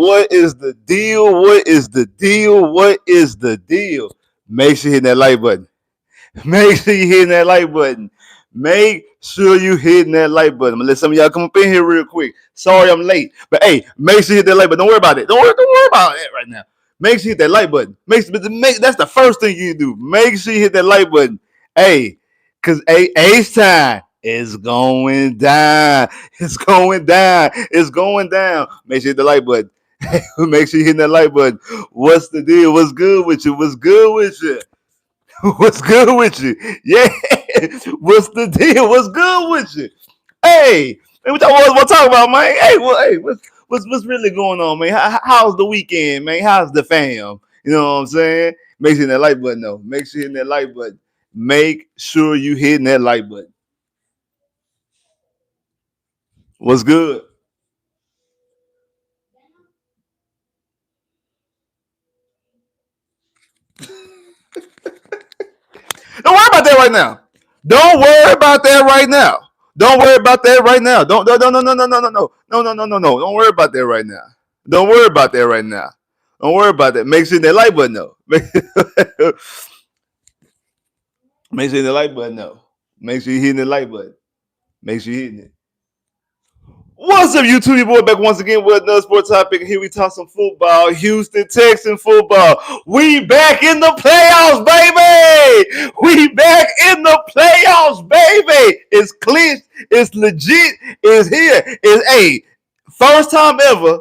What is the deal? What is the deal? What is the deal? Make sure you hit that like button. Make sure you hitting that like button. Make sure you hitting that like button. I'm gonna let some of y'all come up in here real quick. Sorry I'm late, but hey, make sure you hit that like button. Don't worry about it. Don't worry about it right now. Make sure you hit that like button. That's the first thing you do. Make sure you hit that like button. Hey, cause Ace time is going down. It's going down. It's going down. Make sure you hit the like button. Make sure you hit that like button. What's the deal? What's good with you? What's good with you? What's good with you? Yeah. What's the deal? What's good with you? Hey, what y'all want to talk about, man? Hey, what's really going on, man? How's the weekend, man? How's the fam? You know what I'm saying? Make sure you hit that like button, though. Make sure you hit that like button. Make sure you hitting that like button. What's good? Don't worry about that right now. Don't worry about that right now. Don't worry about that right now. Don't no no no no no no no no no no no no no. Don't worry about that right now. Don't worry about that right now. Don't worry about that. Make sure that like button though. Make sure the like button though. Make sure you hitting the like button. Make sure you hitting it. What's up, YouTube? Your boy back once again with another sports topic. Here we talk some football. Houston Texans football. We back in the playoffs, baby. We back in the playoffs, baby. It's clinched. It's legit. It's here. It's a first time ever.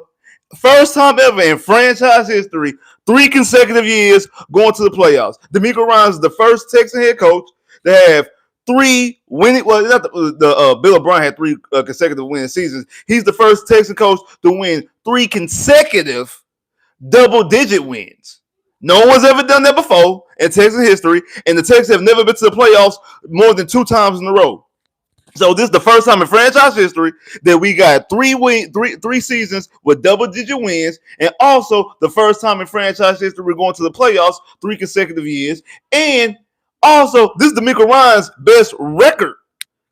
First time ever in franchise history. 3 consecutive years going to the playoffs. DeMeco Ryans is the first Texan head coach to have 3 winning. Well, not the Bill O'Brien had 3 consecutive winning seasons. He's the first Texan coach to win 3 consecutive double-digit wins. No one's ever done that before in Texan history, and the Texans have never been to the playoffs more than 2 times in a row. So this is the first time in franchise history that we got 3 seasons with double-digit wins, and also the first time in franchise history we're going to the playoffs 3 consecutive years, and also, this is DeMeco Ryans' best record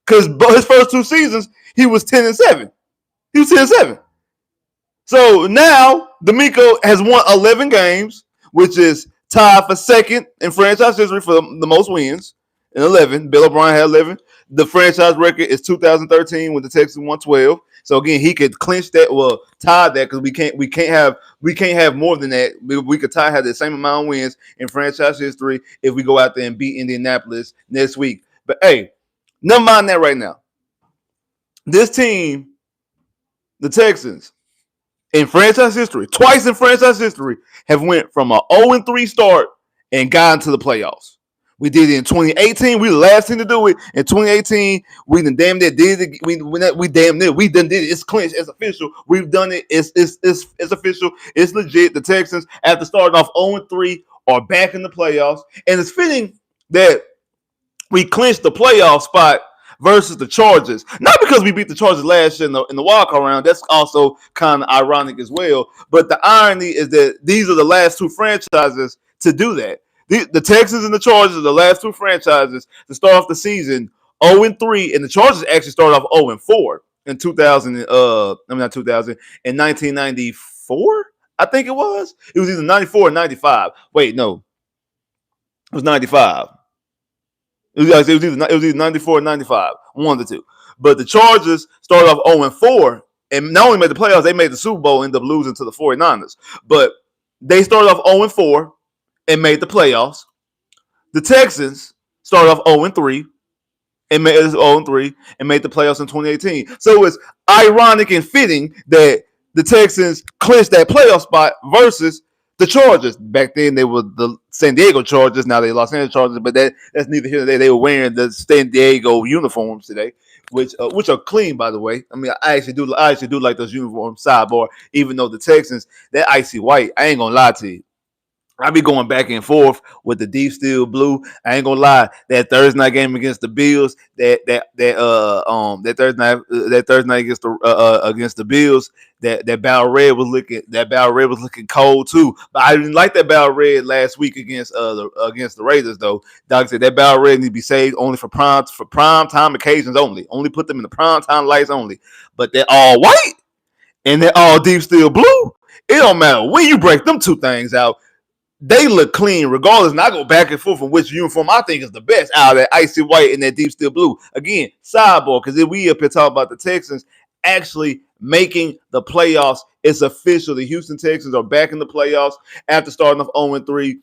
because his first 2 seasons, he was 10-7. He was 10-7. So now, DeMeco has won 11 games, which is tied for second in franchise history for the most wins in 11. Bill O'Brien had 11. The franchise record is 2013 when the Texans won 12. So again, he could clinch that, well, tie that because we can't have more than that. We could have the same amount of wins in franchise history if we go out there and beat Indianapolis next week. But hey, never mind that right now. This team, the Texans, in franchise history, twice in franchise history, have went from an 0-3 start and gotten to the playoffs. We did it in 2018. We were the last team to do it. In 2018, we done damn near did it. We damn near. We done did it. It's clinched. It's official. We've done it. It's official. It's legit. The Texans, after starting off 0-3, are back in the playoffs. And it's fitting that we clinched the playoff spot versus the Chargers. Not because we beat the Chargers last year in the wild card round. That's also kind of ironic as well. But the irony is that these are the last 2 franchises to do that. The Texans and the Chargers are the last 2 franchises to start off the season 0-3, and the Chargers actually started off 0-4 in 1994. I think it was. It was either 94 or 95. Wait, no, it was 95. It was either 94 or 95. One of the 2. But the Chargers started off 0-4, and not only made the playoffs, they made the Super Bowl, ended up losing to the 49ers. But they started off 0-4. And made the playoffs. The Texans started off 0-3 and made the playoffs in 2018. So it's ironic and fitting that the Texans clinched that playoff spot versus the Chargers. Back then they were the San Diego Chargers. Now they Los Angeles Chargers, but that's neither here nor there. They were wearing the San Diego uniforms today, which are clean, by the way. I mean, I actually do like those uniforms. Sidebar, even though the Texans, that icy white, I ain't gonna lie to you. I be going back and forth with the deep steel blue. I ain't gonna lie. That Thursday night game against the Bills, that Thursday night against the Bills, that Battle Red was looking cold too. But I didn't like that Battle Red last week against the Raiders though. Doc said that Battle Red need to be saved only for prime time occasions only. Only put them in the prime time lights only. But they're all white and they're all deep steel blue. It don't matter when you break them two things out. They look clean regardless. And I go back and forth on which uniform I think is the best out of that icy white and that deep steel blue. Again, sidebar, because if we up here talking about the Texans actually making the playoffs, it's official. The Houston Texans are back in the playoffs after starting off 0-3.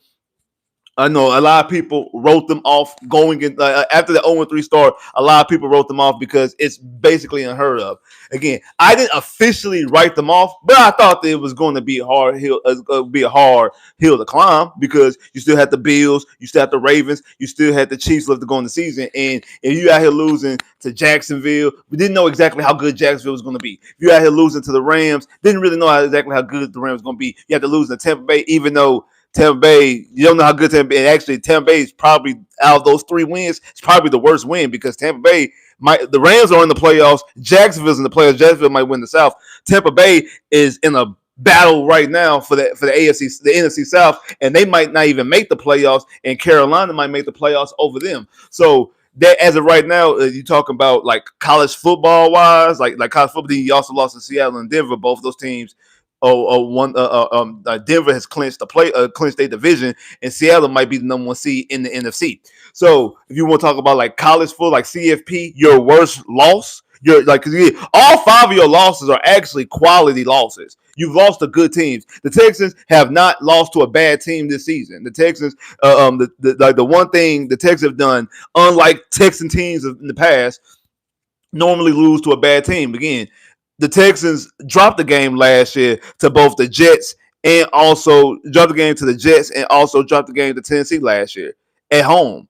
I know a lot of people wrote them off going in after the 0-3 start. A lot of people wrote them off because it's basically unheard of. Again, I didn't officially write them off, but I thought that it was going to be a hard hill to climb because you still had the Bills, you still had the Ravens, you still had the Chiefs left to go in the season, and if you out here losing to Jacksonville, we didn't know exactly how good Jacksonville was going to be. If you out here losing to the Rams, didn't really know exactly how good the Rams was going to be. You had to lose to Tampa Bay, even though Tampa Bay, you don't know how good Tampa Bay. Actually, Tampa Bay is probably out of those 3 wins, it's probably the worst win because Tampa Bay the Rams are in the playoffs. Jacksonville's in the playoffs. Jacksonville might win the South. Tampa Bay is in a battle right now for the AFC, the NFC South, and they might not even make the playoffs. And Carolina might make the playoffs over them. So that as of right now, you talking about like college football wise, like college football. You also lost to Seattle and Denver. Both of those teams. Denver has clinched their division, and Seattle might be the number 1 seed in the NFC. So if you want to talk about like college football, like CFP, your worst loss, you're like all 5 of your losses are actually quality losses. You've lost to good teams. The Texans have not lost to a bad team this season. The Texans, the one thing the Texans have done, unlike Texan teams in the past, normally lose to a bad team. Again, the Texans dropped the game last year to both the Jets and also dropped the game to the Jets and also dropped the game to Tennessee last year at home.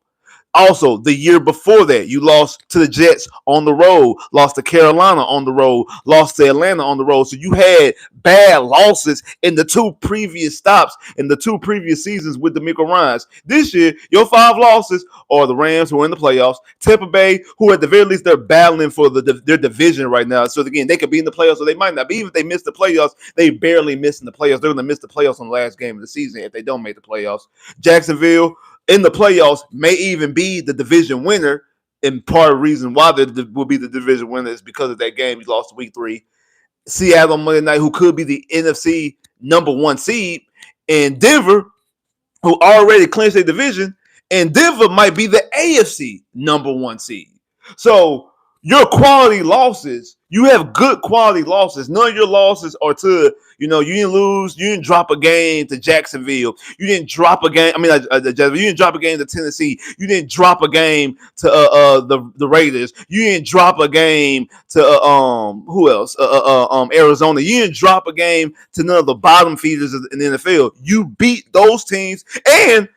Also, the year before that, you lost to the Jets on the road, lost to Carolina on the road, lost to Atlanta on the road. So you had bad losses in the 2 previous stops in the 2 previous seasons with DeMeco Ryans. This year, your 5 losses are the Rams, who are in the playoffs, Tampa Bay, who at the very least they're battling for their division right now. So again, they could be in the playoffs or they might not. But even if they miss the playoffs, they barely miss in the playoffs. They're going to miss the playoffs on the last game of the season if they don't make the playoffs. Jacksonville, in the playoffs, may even be the division winner, and part of the reason why they will be the division winner is because of that game he lost week 3. Seattle on Monday night, who could be the NFC number 1 seed, and Denver, who already clinched their division, and Denver might be the AFC number 1 seed. So your quality losses, you have good quality losses. None of your losses are to, you didn't lose, you didn't drop a game to Jacksonville. You didn't drop a game, you didn't drop a game to Tennessee. You didn't drop a game to the Raiders. You didn't drop a game to who else? Arizona. You didn't drop a game to none of the bottom feeders in the NFL. You beat those teams, and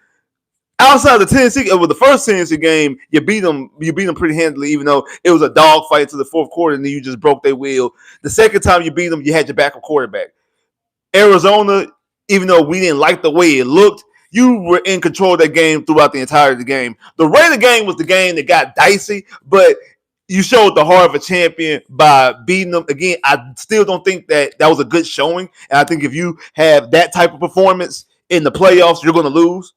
outside of the Tennessee, with the first Tennessee game, you beat them pretty handily, even though it was a dogfight to the 4th quarter, and then you just broke their wheel. The second time you beat them, you had your backup quarterback. Arizona, even though we didn't like the way it looked, you were in control of that game throughout the entirety of the game. The Raider game was the game that got dicey, but you showed the heart of a champion by beating them. Again, I still don't think that was a good showing, and I think if you have that type of performance in the playoffs, you're going to lose.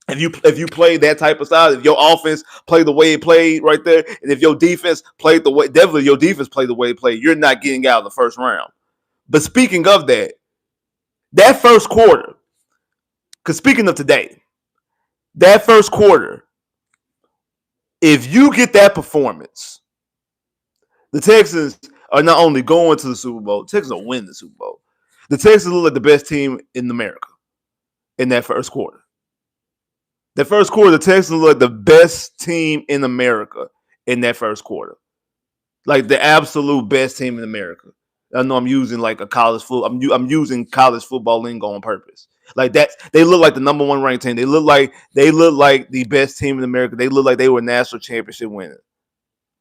If you play that type of style, if your offense played the way it played right there, and if your defense played the way, definitely your defense played the way it played, you're not getting out of the first round. But speaking of that first quarter, because speaking of today, that first quarter, if you get that performance, the Texans are not only going to the Super Bowl, the Texans will win the Super Bowl. The Texans look like the best team in America in that first quarter. The first quarter, the Texans look like the best team in America in that first quarter. Like the absolute best team in America. I know I'm using like a college football. I'm using college football lingo on purpose. Like that, they look like the number 1 ranked team. They look like the best team in America. They look like they were national championship winners.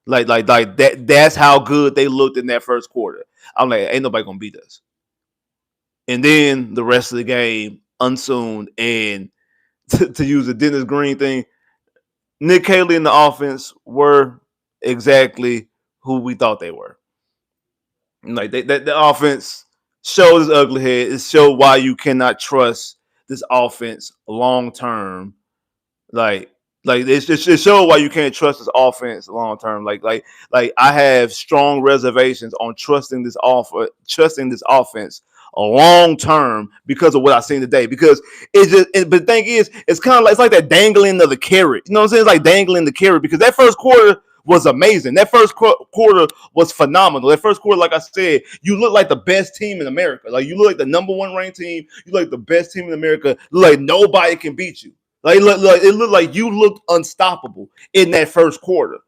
Like that. That's how good they looked in that first quarter. I'm like, ain't nobody gonna beat us. And then the rest of the game, unsoon, and to use the Dennis Green thing, Nick Caley and the offense were exactly who we thought they were. Like the offense showed its ugly head. It showed why you cannot trust this offense long term. Like it showed why you can't trust this offense long term. Like I have strong reservations on trusting this offense long term because of what I've seen today. Because but the thing is, it's kind of like it's like that dangling of the carrot. You know what I'm saying? It's like dangling the carrot because that first quarter was amazing. That first quarter was phenomenal. That first quarter, like I said, you look like the best team in America. Like you look like the number one ranked team. You look like the best team in America. Like nobody can beat you. Like it looked like you looked unstoppable in that first quarter.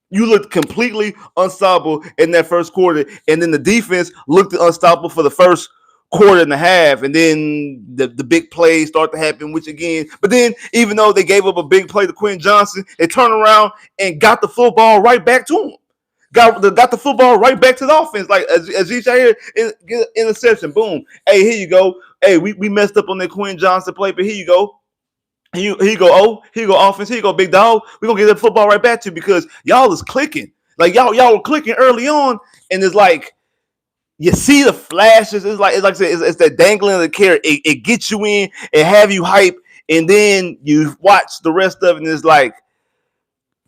You looked completely unstoppable in that first quarter, and then the defense looked unstoppable for the first quarter and a half, and then the big plays start to happen, which again, but then even though they gave up a big play to Quinn Johnson, they turned around and got the football right back to him. Got the football right back to the offense. Like as you say here, interception, boom. Hey, here you go. Hey, we messed up on that Quinn Johnson play, but here you go. Here you go, here you go, offense. Here you go, big dog. We're gonna get the football right back to you because y'all is clicking. Like y'all were clicking early on, and it's like you see the flashes. It's like I said, it's that dangling of the carrot. It gets you in and have you hype, and then you watch the rest of it, and it's like,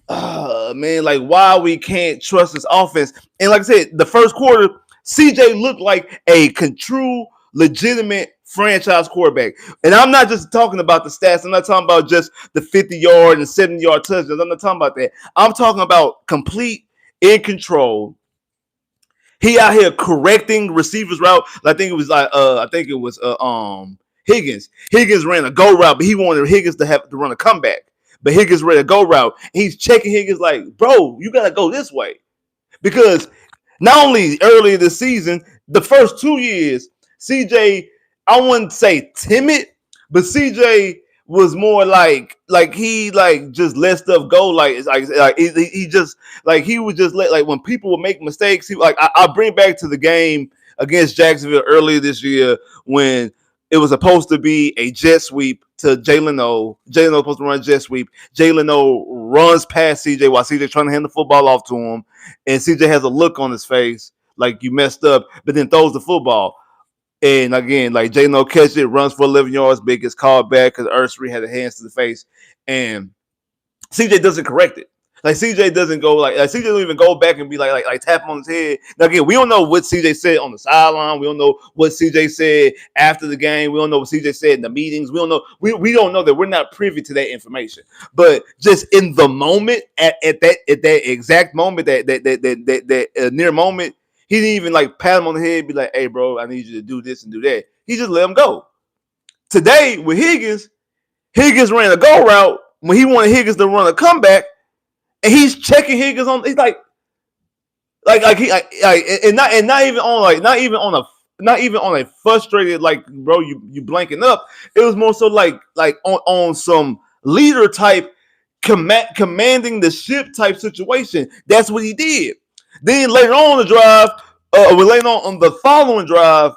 man, like why we can't trust this offense. And like I said, the first quarter, CJ looked like a true, legitimate franchise quarterback. And I'm not just talking about the stats. I'm not talking about just the 50-yard and 70-yard touchdowns. I'm not talking about that. I'm talking about complete in control. He out here correcting receivers route. I think it was Higgins. Higgins ran a go route, but he wanted Higgins to have to run a comeback. But Higgins ran a go route. He's checking Higgins like, bro, you gotta go this way. Because not only earlier this season, the first 2 years, CJ, I wouldn't say timid, but CJ was more like he like just let stuff go. Like he just like he would just let, like when people would make mistakes. He like I bring back to the game against Jacksonville earlier this year when it was supposed to be a jet sweep to Jalen O. Jalen O supposed to run a jet sweep. Jalen O runs past CJ while CJ trying to hand the football off to him, and CJ has a look on his face like you messed up, but then throws the football. And again, like Jalen O catches it, runs for 11 yards, but gets called back because Ursary had the hands to the face, and CJ doesn't correct it. Like CJ doesn't go like CJ don't even go back and be like tap him on his head. Now again, we don't know what CJ said on the sideline. We don't know what CJ said after the game. We don't know what CJ said in the meetings. We don't know. We don't know that. We're not privy to that information. But just in the moment, at that exact moment, that near moment, he didn't even like pat him on the head, and be like, "Hey, bro, I need you to do this and do that." He just let him go. Today with Higgins ran a go route when he wanted Higgins to run a comeback. And he's checking Higgins on. He's like and not even on a frustrated like, bro, you blanking up. It was more so like on some leader type commanding the ship type situation. That's what he did. Then later on the drive, later on the following drive,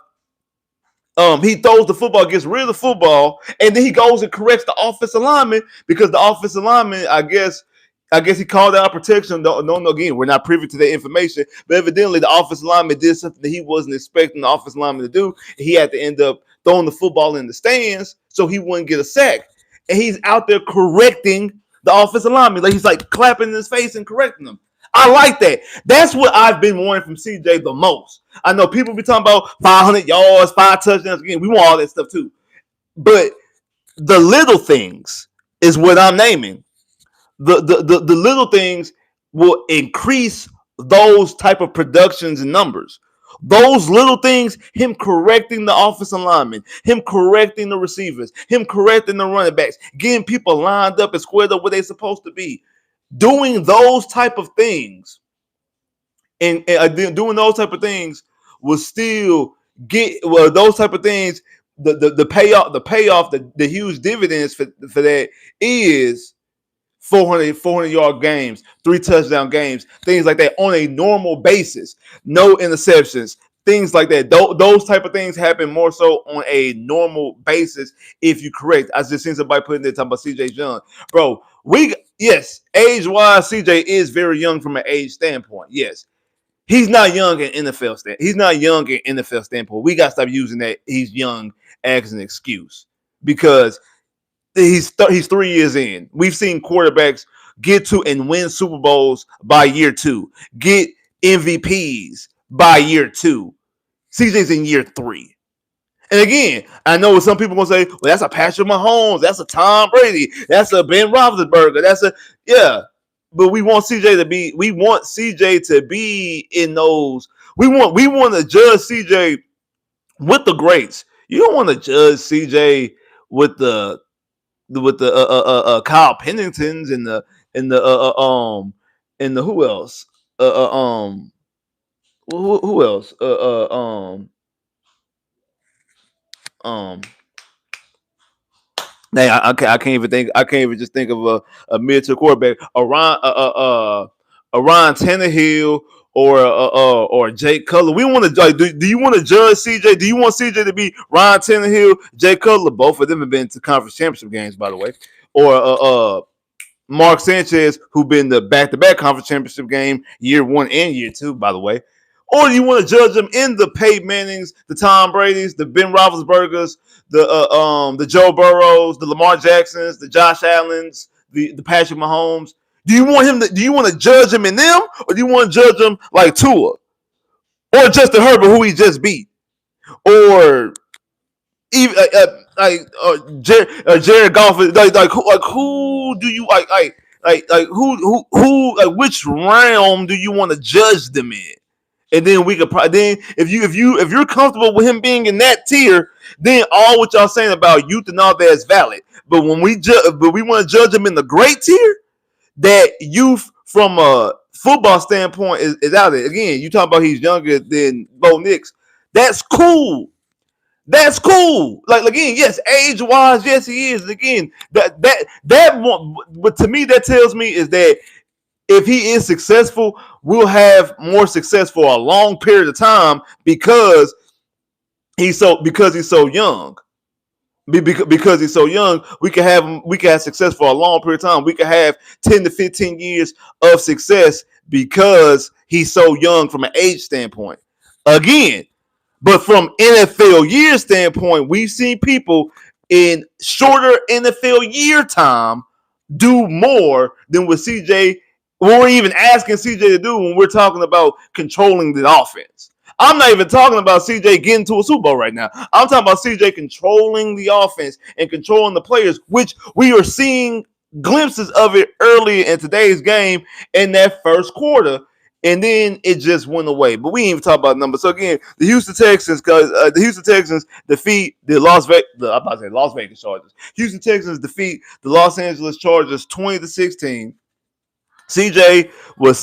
he throws the football, gets rid of the football, and then he goes and corrects the offensive lineman because the offensive lineman, I guess he called out protection. No, again, we're not privy to that information. But evidently, the offensive lineman did something that he wasn't expecting the offensive lineman to do. He had to end up throwing the football in the stands so he wouldn't get a sack. And he's out there correcting the offensive lineman. Like he's like clapping in his face and correcting them. I like that. That's what I've been wanting from CJ the most. I know people be talking about 500 yards, 5 touchdowns. Again, we want all that stuff too. But the little things is what I'm naming. The little things will increase those type of productions and numbers. Those little things, him correcting the offensive linemen, him correcting the receivers, him correcting the running backs, getting people lined up and squared up where they're supposed to be. Doing those type of things and doing those type of things will still get those type of things. The payoff, the huge dividends for that is 400 yard games, 3 touchdown games, things like that on a normal basis. No interceptions, things like that. Those type of things happen more so on a normal basis if you correct. I just seen somebody putting there talking about CJ Young. Bro, yes, age-wise, CJ is very young from an age standpoint. Yes. He's not young in NFL standpoint. We got to stop using that he's young as an excuse because he's 3 years in. We've seen quarterbacks get to and win Super Bowls by year 2, get MVPs by year 2. CJ's in year 3. And again, I know some people gonna say, "Well, that's a Patrick Mahomes, that's a Tom Brady, that's a Ben Roethlisberger, that's a yeah." But we want CJ to be in those. We want to judge CJ with the greats. You don't want to judge CJ with the Kyle Penningtons and the and the who else? Who else? Um Dang, I can't even think. I can't even just think of a mid-tier quarterback. A Ryan Tannehill or Jay Cutler. We want to like. Do you want to judge CJ? Do you want CJ to be Ryan Tannehill, Jay Cutler? Both of them have been to conference championship games, by the way. Or Mark Sanchez, who been the back-to-back conference championship game year 1 and year 2, by the way. Or do you want to judge them in the Peyton Mannings, the Tom Brady's, the Ben Roethlisbergers, the Joe Burrows, the Lamar Jacksons, the Josh Allens, the Patrick Mahomes? Do you want him? Do you want to judge him in them, or do you want to judge them like Tua or Justin Herbert, who he just beat, or even Jared Goff? Like who do you like who like which realm do you want to judge them in? And then we could probably then if you're comfortable with him being in that tier, then all what y'all saying about youth and all that is valid. But when we want to judge him in the great tier, that youth from a football standpoint is out there. Again, you talk about he's younger than Bo Nix. That's cool. That's cool. Like again, yes, age wise, yes, he is. Again, that one, but to me, that tells me is that if he is successful, we'll have more success for a long period of time because he's so young. Because he's so young, we can have success for a long period of time. We can have 10 to 15 years of success because he's so young from an age standpoint. Again, but from NFL year standpoint, we've seen people in shorter NFL year time do more than what CJ we're even asking CJ to do when we're talking about controlling the offense. I'm not even talking about CJ getting to a Super Bowl right now. I'm talking about CJ controlling the offense and controlling the players, which we are seeing glimpses of it early in today's game in that first quarter. And then it just went away. But we ain't even talk about numbers. So again, the Houston Texans defeat Las Vegas Chargers. Houston Texans defeat the Los Angeles Chargers 20-16. CJ was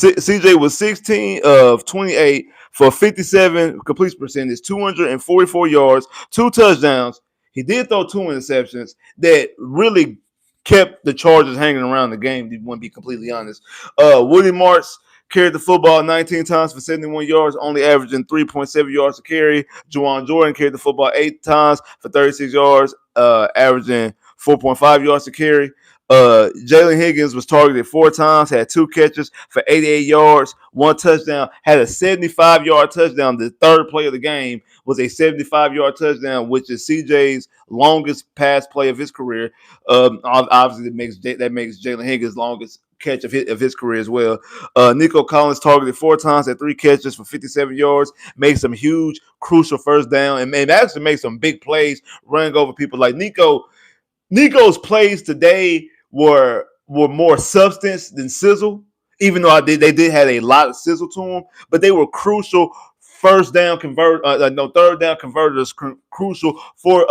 16 of 28 for 57 completion percentage, 244 yards, 2 touchdowns. He did throw 2 interceptions that really kept the Chargers hanging around the game. If you want to be completely honest. Woody Marks carried the football 19 times for 71 yards, only averaging 3.7 yards a carry. Juwan Jordan carried the football 8 times for 36 yards, averaging 4.5 yards a carry. Jalen Higgins was targeted 4 times, had 2 catches for 88 yards, 1 touchdown, had a 75-yard touchdown. The third play of the game was a 75-yard touchdown, which is CJ's longest pass play of his career. Obviously, that makes Jalen Higgins' longest catch of his career as well. Nico Collins targeted 4 times, had 3 catches for 57 yards, made some huge, crucial first down, and actually made some big plays, running over people like Nico. Nico's plays today were more substance than sizzle, even though they did have a lot of sizzle to them, but they were crucial third down converters, crucial for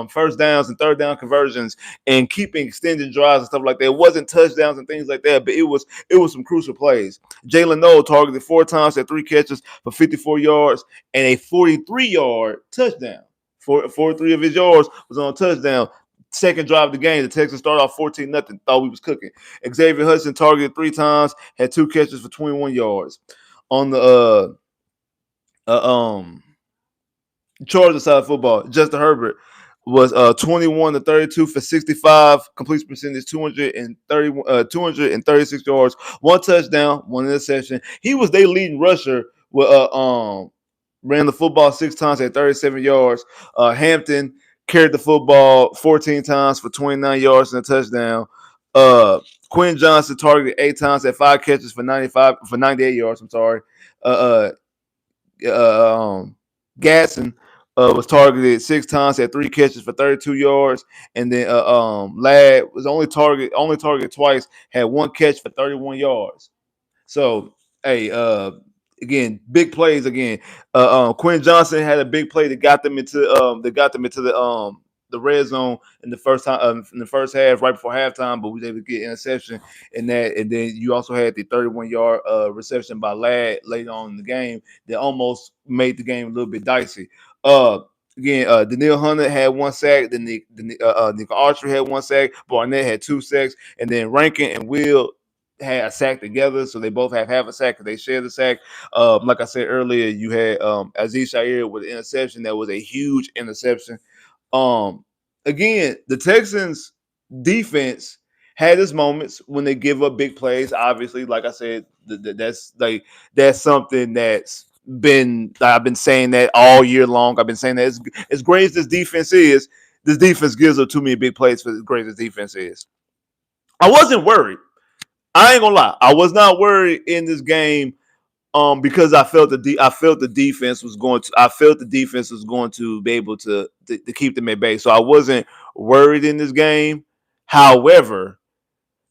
first downs and third down conversions and keeping extended drives and stuff like that. It wasn't touchdowns and things like that, but it was some crucial plays. Jalen Noel targeted 4 times, had 3 catches for 54 yards and a 43-yard touchdown. 43 of his yards was on a touchdown. Second drive of the game, the Texans started off 14-0. Thought we was cooking. Xavier Hudson targeted 3 times, had 2 catches for 21 yards. On the Chargers side of football, Justin Herbert was 21-32 for 65 completion percentage, 236 yards, 1 touchdown, 1 interception. He was their leading rusher with ran the football 6 times at 37 yards. Hampton carried the football 14 times for 29 yards and a touchdown. Quinn Johnson targeted 8 times at 5 catches for 98 yards. I'm sorry. Gasson was targeted 6 times, had 3 catches for 32 yards, and then Ladd was only targeted twice, had 1 catch for 31 yards. So, hey, again, big plays again. Quinn Johnson had a big play that got them into the red zone in the first time in the first half, right before halftime, but we was able to get interception in that. And then you also had the 31-yard reception by Ladd later on in the game that almost made the game a little bit dicey. Daniil Hunter had 1 sack. Then Nick Archer had 1 sack. Barnett had 2 sacks, and then Rankin and Will had a sack together, so they both have half a sack because they share the sack. Like I said earlier, you had Aziz Shair with an interception that was a huge interception. Again, the Texans defense had its moments when they give up big plays. Obviously, like I said, that's something that's been I've been saying that all year long. I've been saying that as great as this defense is, this defense gives up too many big plays for as great as defense is. I wasn't worried. I ain't gonna lie. I was not worried in this game because I felt the defense was going to be able to keep them at bay. So I wasn't worried in this game. However,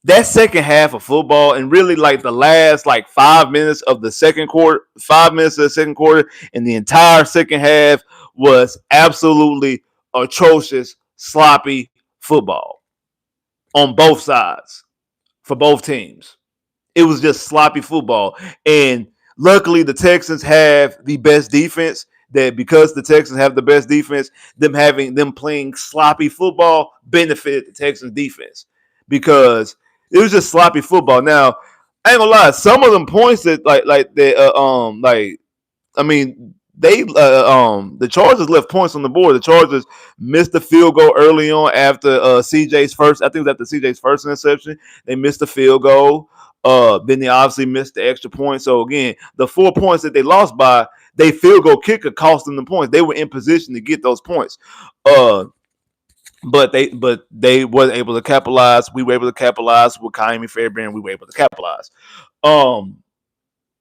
that second half of football and really like the last like 5 minutes of the second quarter, and the entire second half was absolutely atrocious, sloppy football on both sides for both teams. It was just sloppy football. And luckily, the Texans have the best defense. That because the Texans have the best defense, them playing sloppy football benefited the Texans defense because it was just sloppy football. Now, I ain't gonna lie, some of them points that I mean, the Chargers left points on the board. The Chargers missed the field goal early on after CJ's first. I think it was after CJ's first interception. They missed the field goal. Then they obviously missed the extra point. So again, the 4 points that they lost by, they field goal kicker cost them the points. They were in position to get those points. But they wasn't able to capitalize. We were able to capitalize with Kaimi Fairbairn. We were able to capitalize.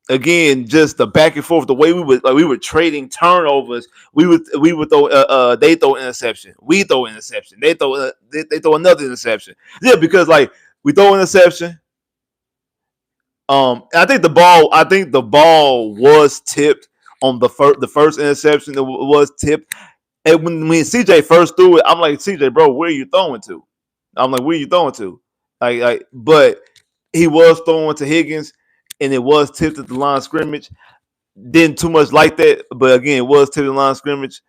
Again, just the back and forth, the way we were trading turnovers. We would throw they throw interception, we throw interception, they throw another interception. Yeah, because like we throw interception. I think the ball was tipped on the first interception. It was tipped, and when CJ first threw it, I'm like, CJ, bro, where are you throwing to? I'm like, where are you throwing to? But he was throwing to Higgins, and it was tipped at the line of scrimmage. Didn't too much like that, but again, it was tipped at the line of scrimmage.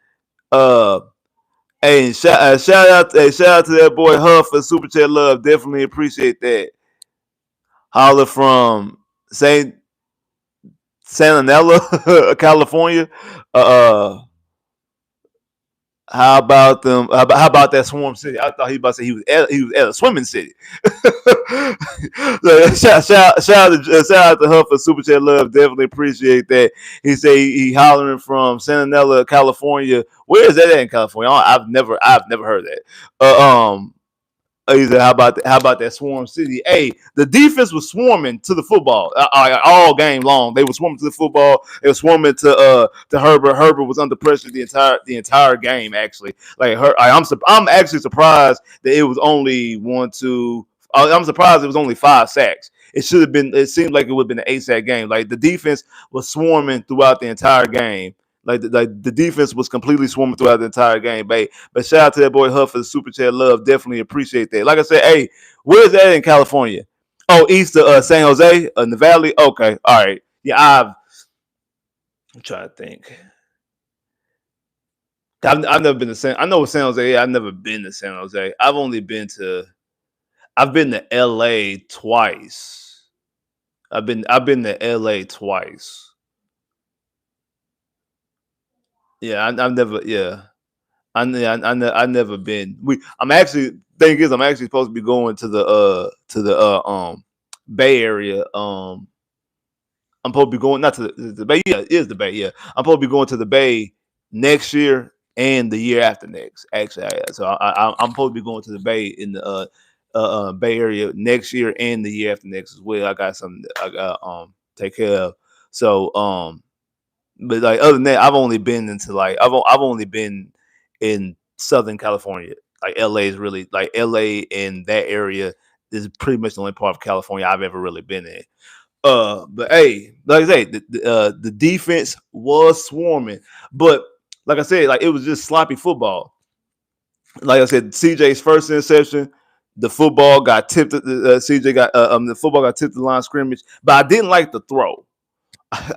Hey, shout out to that boy Huff for Super Chat Love. Definitely appreciate that. Holler from San Anela, California. How about them? How about that Swarm City? I thought he about to say he was at a swimming city. So, shout out to her for Super Chat Love. Definitely appreciate that. He say he hollering from San Anela, California. Where is that at in California? I've never heard that. He said, how about that Swarm City? Hey, the defense was swarming to the football all game long. They were swarming to the football. They were swarming to Herbert. Herbert was under pressure the entire game. Actually, I'm actually surprised that it was only one, two. I'm surprised it was only 5 sacks. It should have been. It seemed like it would have been an 8-sack game. Like the defense was swarming throughout the entire game. Like the defense was completely swarming throughout the entire game, babe. But shout out to that boy Huff for the Super Chat Love. Definitely appreciate that. Like I said, hey, where's that in California? Oh, east of San Jose, in the Valley. Okay, all right. Yeah, I'm trying to think. I've never been to San. I know San Jose. Yeah, I've never been to San Jose. I've been to LA twice. I've been to LA twice. Yeah, I've never. Yeah. I never been. I'm actually supposed to be going to the Bay Area. I'm supposed to be going not to the Bay. Yeah, it is the Bay. Yeah, I'm supposed to be going to the Bay next year and the year after next. Actually, I'm supposed to be going to the Bay in the Bay Area next year and the year after next as well. I got something I got take care of. So But like other than that, I've only been in Southern California. Like LA is really like LA and that area is pretty much the only part of California I've ever really been in. But hey, like I say, the defense was swarming, but like I said, like it was just sloppy football. Like I said, CJ's first interception, the football got tipped. CJ got the football got tipped to the line of scrimmage, but I didn't like the throw.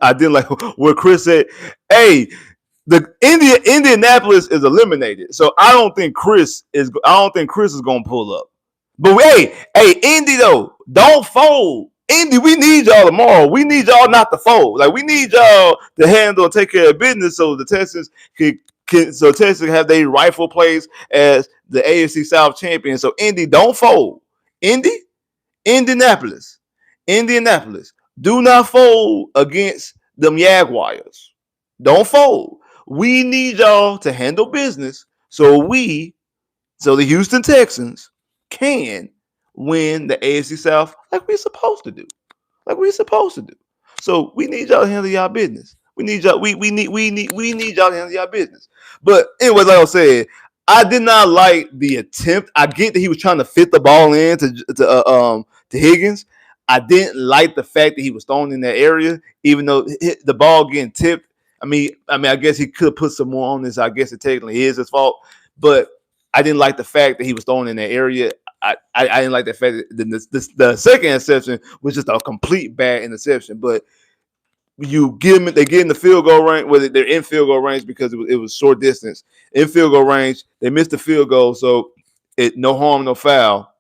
I didn't like where Chris said, "Hey, the Indianapolis is eliminated, so I don't think Chris is gonna pull up." But hey, Indy though, don't fold. Indy, we need y'all tomorrow. We need y'all not to fold. Like we need y'all to handle and take care of business so the Texans so Texans have their rightful place as the AFC South champion. So Indy, don't fold. Indy, Indianapolis, Indianapolis, do not fold against them Jaguars. Don't fold. We need y'all to handle business so the Houston Texans can win the AFC South like we're supposed to do. Like we're supposed to do. So we need y'all to handle y'all business. We need y'all to handle y'all business. But anyway, like I said, I did not like the attempt. I get that he was trying to fit the ball in to Higgins. I didn't like the fact that he was thrown in that area, even though the ball getting tipped. I guess he could put some more on this. I guess it technically is his fault, but I didn't like the fact that he was thrown in that area. I didn't like the fact that the second interception was just a complete bad interception. But they get in the field goal range, whether they're in field goal range because it was short distance. In field goal range, they missed the field goal, so no harm, no foul.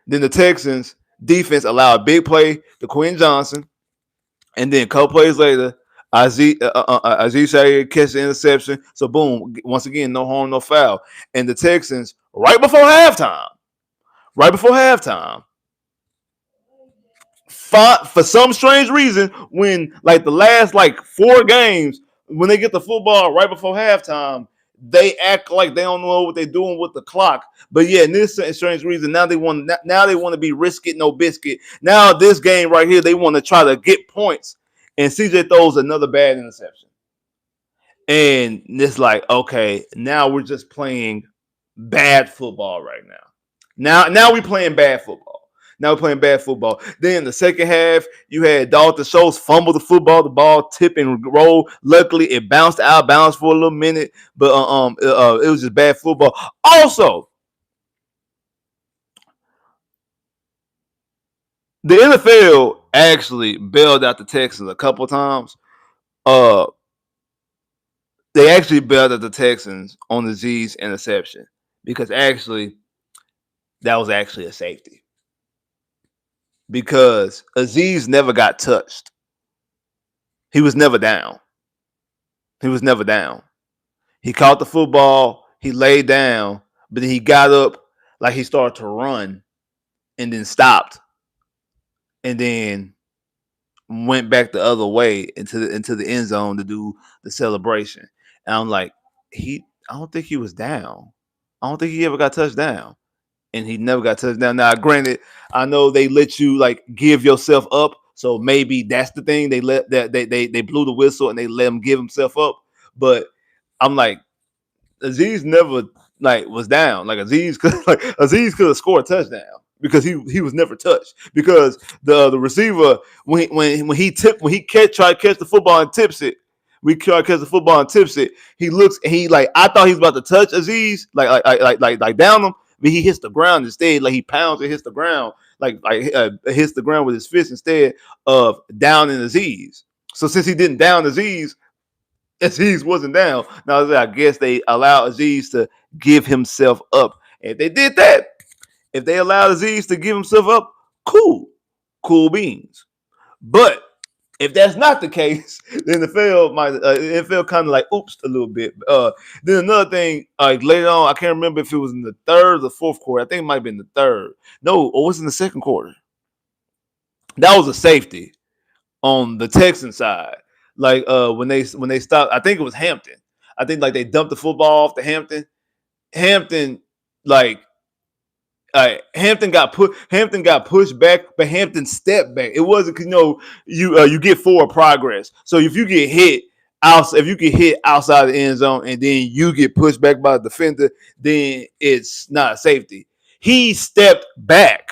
Then the Texans defense allowed a big play to Quinn Johnson, and then a couple plays later, Aziz Shaya catches the interception. So boom, once again, no harm, no foul. And the Texans, right before halftime, for some strange reason, when like the last like 4 games, when they get the football right before halftime, they act like they don't know what they're doing with the clock. But yeah, in this strange reason, now they want to be risk it, no biscuit. Now this game right here, they want to try to get points, and CJ throws another bad interception. And it's like, okay, now we're just playing bad football right now. Now we're playing bad football. Now we're playing bad football. Then the second half, you had Dalton Schultz fumble the ball tip and roll. Luckily, it bounced out of bounds for a little minute, but it was just bad football. Also, the NFL actually bailed out the Texans a couple times. They actually bailed out the Texans on the Z's interception because actually that was actually a safety. Because Aziz never got touched. He was never down. He caught the football, he laid down, but then he got up like he started to run and then stopped and then went back the other way into the end zone to do the celebration. And I'm like, I don't think he was down. I don't think he ever got touched down. And he never got touched down. Now, granted, I know they let you like give yourself up, so maybe that's the thing. They blew the whistle and they let him give himself up. But I'm like, Aziz never like was down. Like Aziz could have scored a touchdown because he was never touched. Because the receiver when he tried to catch the football and tips it. We try to catch the football and tips it. He looks and he like I thought he was about to touch Aziz like down him, but he hits the ground instead. Like he pounds and hits the ground hits the ground with his fist instead of downing Aziz. So since he didn't down Aziz wasn't down. Now I guess they allow Aziz to give himself up. And if they did that, if they allowed Aziz to give himself up, cool beans. But if that's not the case, then the NFL kind of like oops a little bit. Then another thing, like later on, I can't remember if it was in the third or the fourth quarter. I think it might have been the third. No, or was it in the second quarter? That was a safety on the Texan side. Like when they stopped, I think it was Hampton. I think like they dumped the football off to Hampton. Hampton Hampton got pushed back, but Hampton stepped back. It wasn't you get forward progress. So if you get hit, if you get hit outside the end zone and then you get pushed back by the defender, then it's not safety. He stepped back.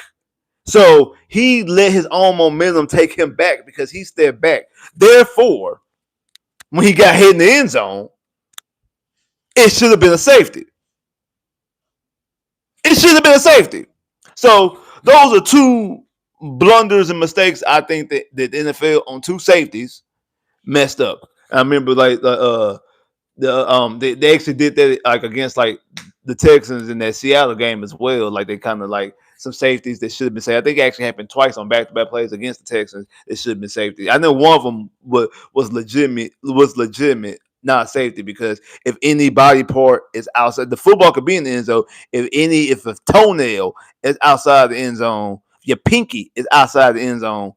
So he let his own momentum take him back because he stepped back. Therefore, when he got hit in the end zone, it should have been a safety. It should have been a safety. So those are two blunders and mistakes I think that the NFL on two safeties messed up. I remember like they actually did that like against like the Texans in that Seattle game as well. Like they kind of like some safeties that should have been saved. I think it actually happened twice on back-to-back plays against the Texans. It should have been safety. I know one of them was legitimate, not safety, because if any body part is outside, the football could be in the end zone. If a toenail is outside the end zone, your pinky is outside the end zone,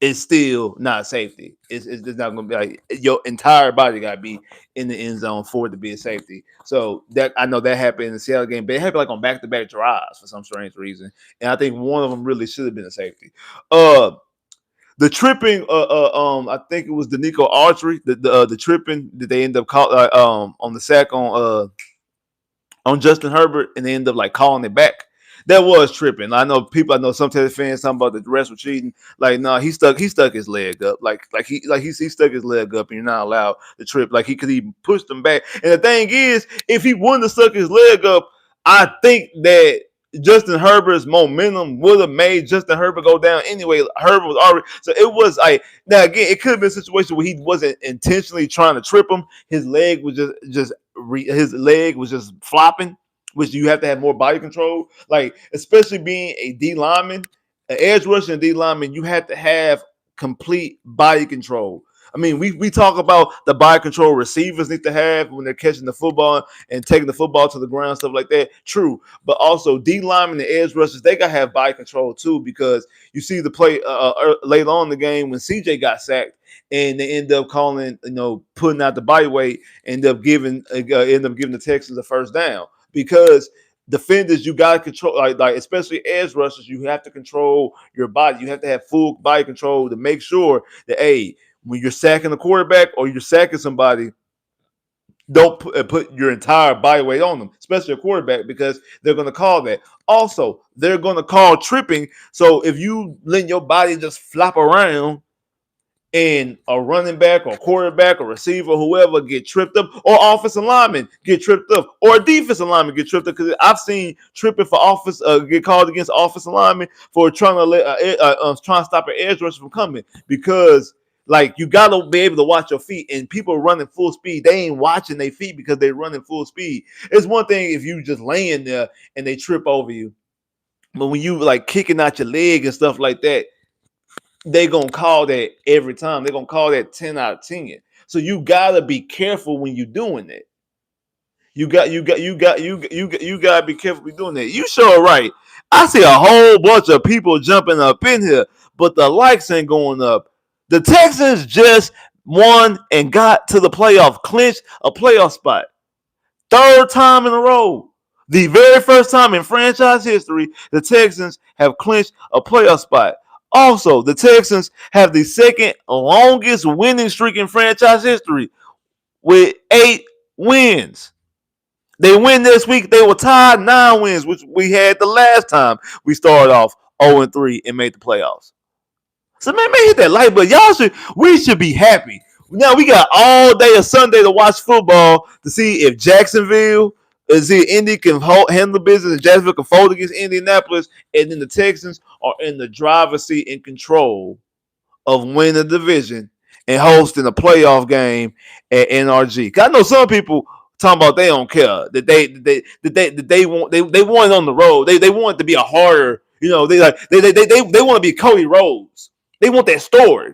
it's still not safety. It's not going to be like your entire body got to be in the end zone for it to be a safety. So that I know that happened in the Seattle game, but it happened like on back-to-back drives for some strange reason, and I think one of them really should have been a safety. The tripping, I think it was the Nico Archery, the tripping that they end up on the sack on Justin Herbert, and they end up like calling it back. That was tripping. I know some Texas fans talking about the refs were cheating. Like, no, he stuck his leg up. He stuck his leg up, and you're not allowed to trip. Like he could even push them back. And the thing is, if he wouldn't have stuck his leg up, I think that Justin Herbert's momentum would have made Justin Herbert go down anyway. Herbert was already, so it was like, now again, it could have been a situation where he wasn't intentionally trying to trip him. His leg was just flopping, which you have to have more body control. Like, especially being a D lineman, an edge rusher and D lineman, you have to have complete body control. I mean, we talk about the body control receivers need to have when they're catching the football and taking the football to the ground, stuff like that. True. But also D linemen and edge rushers, they got to have body control too, because you see the play late on in the game when CJ got sacked and they end up calling, putting out the body weight, end up giving the Texans a first down, because defenders, you got to control, like especially edge rushers, you have to control your body. You have to have full body control to make sure that, hey, when you're sacking a quarterback or you're sacking somebody, don't put your entire body weight on them, especially a quarterback, because they're going to call that. Also, they're going to call tripping. So if you let your body just flop around and a running back or quarterback or receiver, whoever, get tripped up, or offensive lineman get tripped up, or a defensive lineman get tripped up, because I've seen tripping for get called against offensive lineman for trying to stop an edge rusher from coming, because like you gotta be able to watch your feet, and people running full speed, they ain't watching their feet because they're running full speed. It's one thing if you just laying there and they trip over you, but when you like kicking out your leg and stuff like that, they gonna call that every time. They're gonna call that 10 out of 10. So you gotta be careful when you're doing that. You gotta be careful when doing that. You sure right. I see a whole bunch of people jumping up in here, but the likes ain't going up. The Texans just won and got to the playoff, clinched a playoff spot. Third time in a row. The very first time in franchise history, the Texans have clinched a playoff spot. Also, the Texans have the second longest winning streak in franchise history with 8 wins. They win this week. They were tied 9 wins, which we had the last time we started off 0-3 and made the playoffs. So man, hit that like button. We should be happy. Now we got all day of Sunday to watch football to see if Indy can handle business, and Jacksonville can fold against Indianapolis, and then the Texans are in the driver's seat in control of winning the division and hosting a playoff game at NRG. I know some people talking about they don't care, that they want it on the road. They want it to be a harder, they want to be Cody Rhodes. They want that story.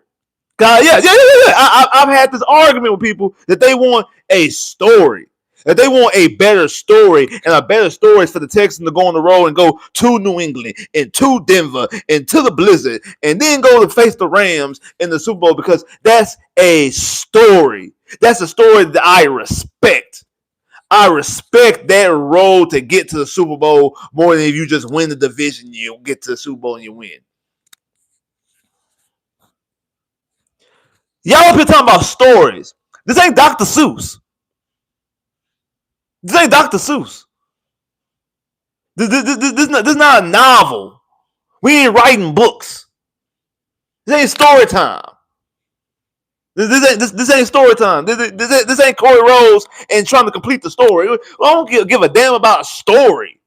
God, yeah. I've had this argument with people that they want a story. That they want a better story, and a better story is for the Texans to go on the road and go to New England and to Denver and to the Blizzard, and then go to face the Rams in the Super Bowl, because that's a story. That's a story that I respect. I respect that road to get to the Super Bowl more than if you just win the division, you get to the Super Bowl and you win. Y'all up here talking about stories. This ain't Dr. Seuss. This ain't Dr. Seuss. This not a novel. We ain't writing books. This ain't story time. This ain't story time. This ain't Corey Rose and trying to complete the story. I don't give a damn about a story.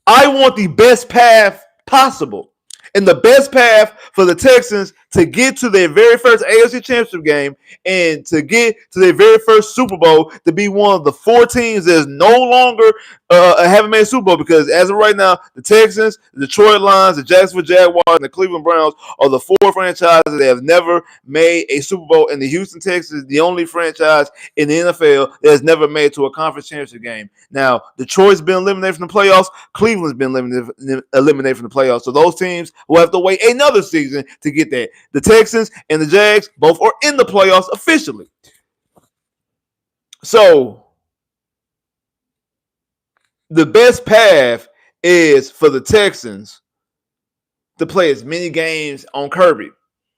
I want the best path possible. And the best path for the Texans to get to their very first AFC Championship game and to get to their very first Super Bowl, to be one of the 4 teams that is no longer haven't made a Super Bowl, because as of right now, the Texans, the Detroit Lions, the Jacksonville Jaguars, and the Cleveland Browns are the 4 franchises that have never made a Super Bowl, and the Houston Texans is the only franchise in the NFL that has never made it to a conference championship game. Now, Detroit's been eliminated from the playoffs. Cleveland's been eliminated from the playoffs. So those teams will have to wait another season to get there. The Texans and the Jags both are in the playoffs officially. So the best path is for the Texans to play as many games on Kirby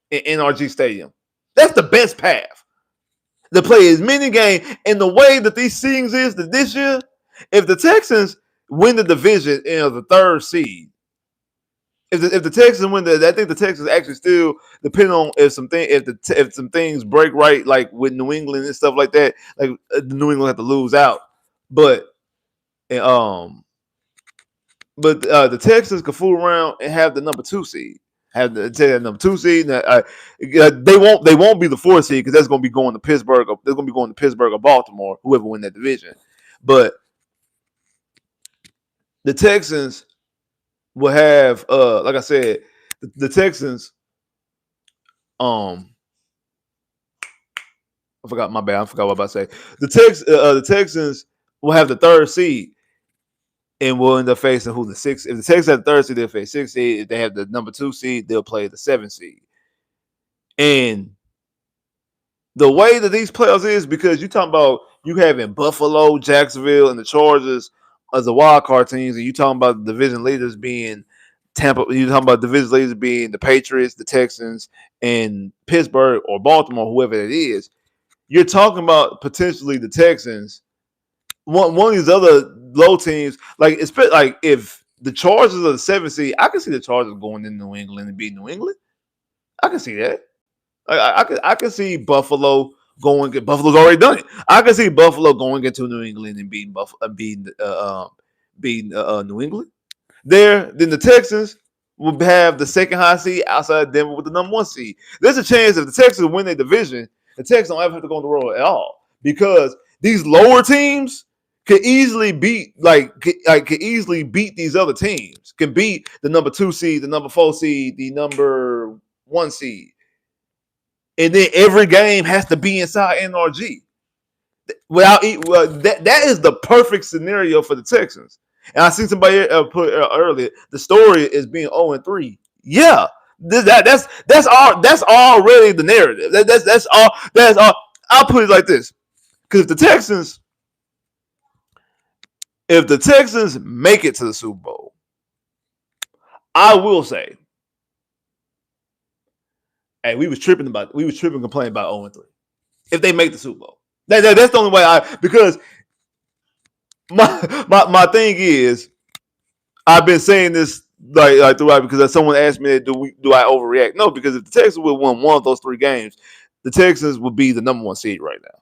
in NRG Stadium. That's the best path. To play as many games. And the way that these seasons is that this year, if the Texans win the division in the 3rd seed, if the Texans win I think the Texans actually still, depending on if some things break right, like with New England and stuff like that, like New England have to lose out. But the Texans could fool around and have the number 2 seed. Have the number 2 seed. They won't be the 4th seed, because that's going to be going to Pittsburgh. They're going to be going to Pittsburgh or Baltimore, whoever win that division. But the Texans will have, like I said, the Texans. I forgot what I was about to say. The Texans will have the 3rd seed, and will end up facing who the 6th. If the Texans have the 3rd seed, they'll face 6th seed. If they have the number 2 seed, they'll play the 7th seed. And the way that these playoffs is, because you're talking about you having Buffalo, Jacksonville, and the Chargers as the wild card teams, and you talking about the division leaders being Tampa. You talking about division leaders being the Patriots, the Texans, and Pittsburgh or Baltimore, whoever it is. You're talking about potentially the Texans. One of these other low teams, like if the Chargers are the 7th seed, I can see the Chargers going in New England and beating New England. I can see that. I can see Buffalo going. Buffalo's already done it. I can see Buffalo going into New England and beating New England. Then the Texans will have the 2nd high seed outside Denver with the number 1 seed. There's a chance if the Texans win their division, the Texans don't ever have to go on the road at all, because these lower teams could easily beat these other teams. Can beat the number 2 seed, the number 4 seed, the number 1 seed. And then every game has to be inside NRG. That is the perfect scenario for the Texans. And I see somebody put earlier, the story is being 0-3. Yeah, that's already the narrative. That's all. I'll put it like this, because if the Texans make it to the Super Bowl, I will say, hey, we was tripping complaining about 0-3. If they make the Super Bowl, that's the only way because my thing is, I've been saying this like throughout, because someone asked me, do I overreact? No, because if the Texans would win one of those 3 games, the Texans would be the number 1 seed right now.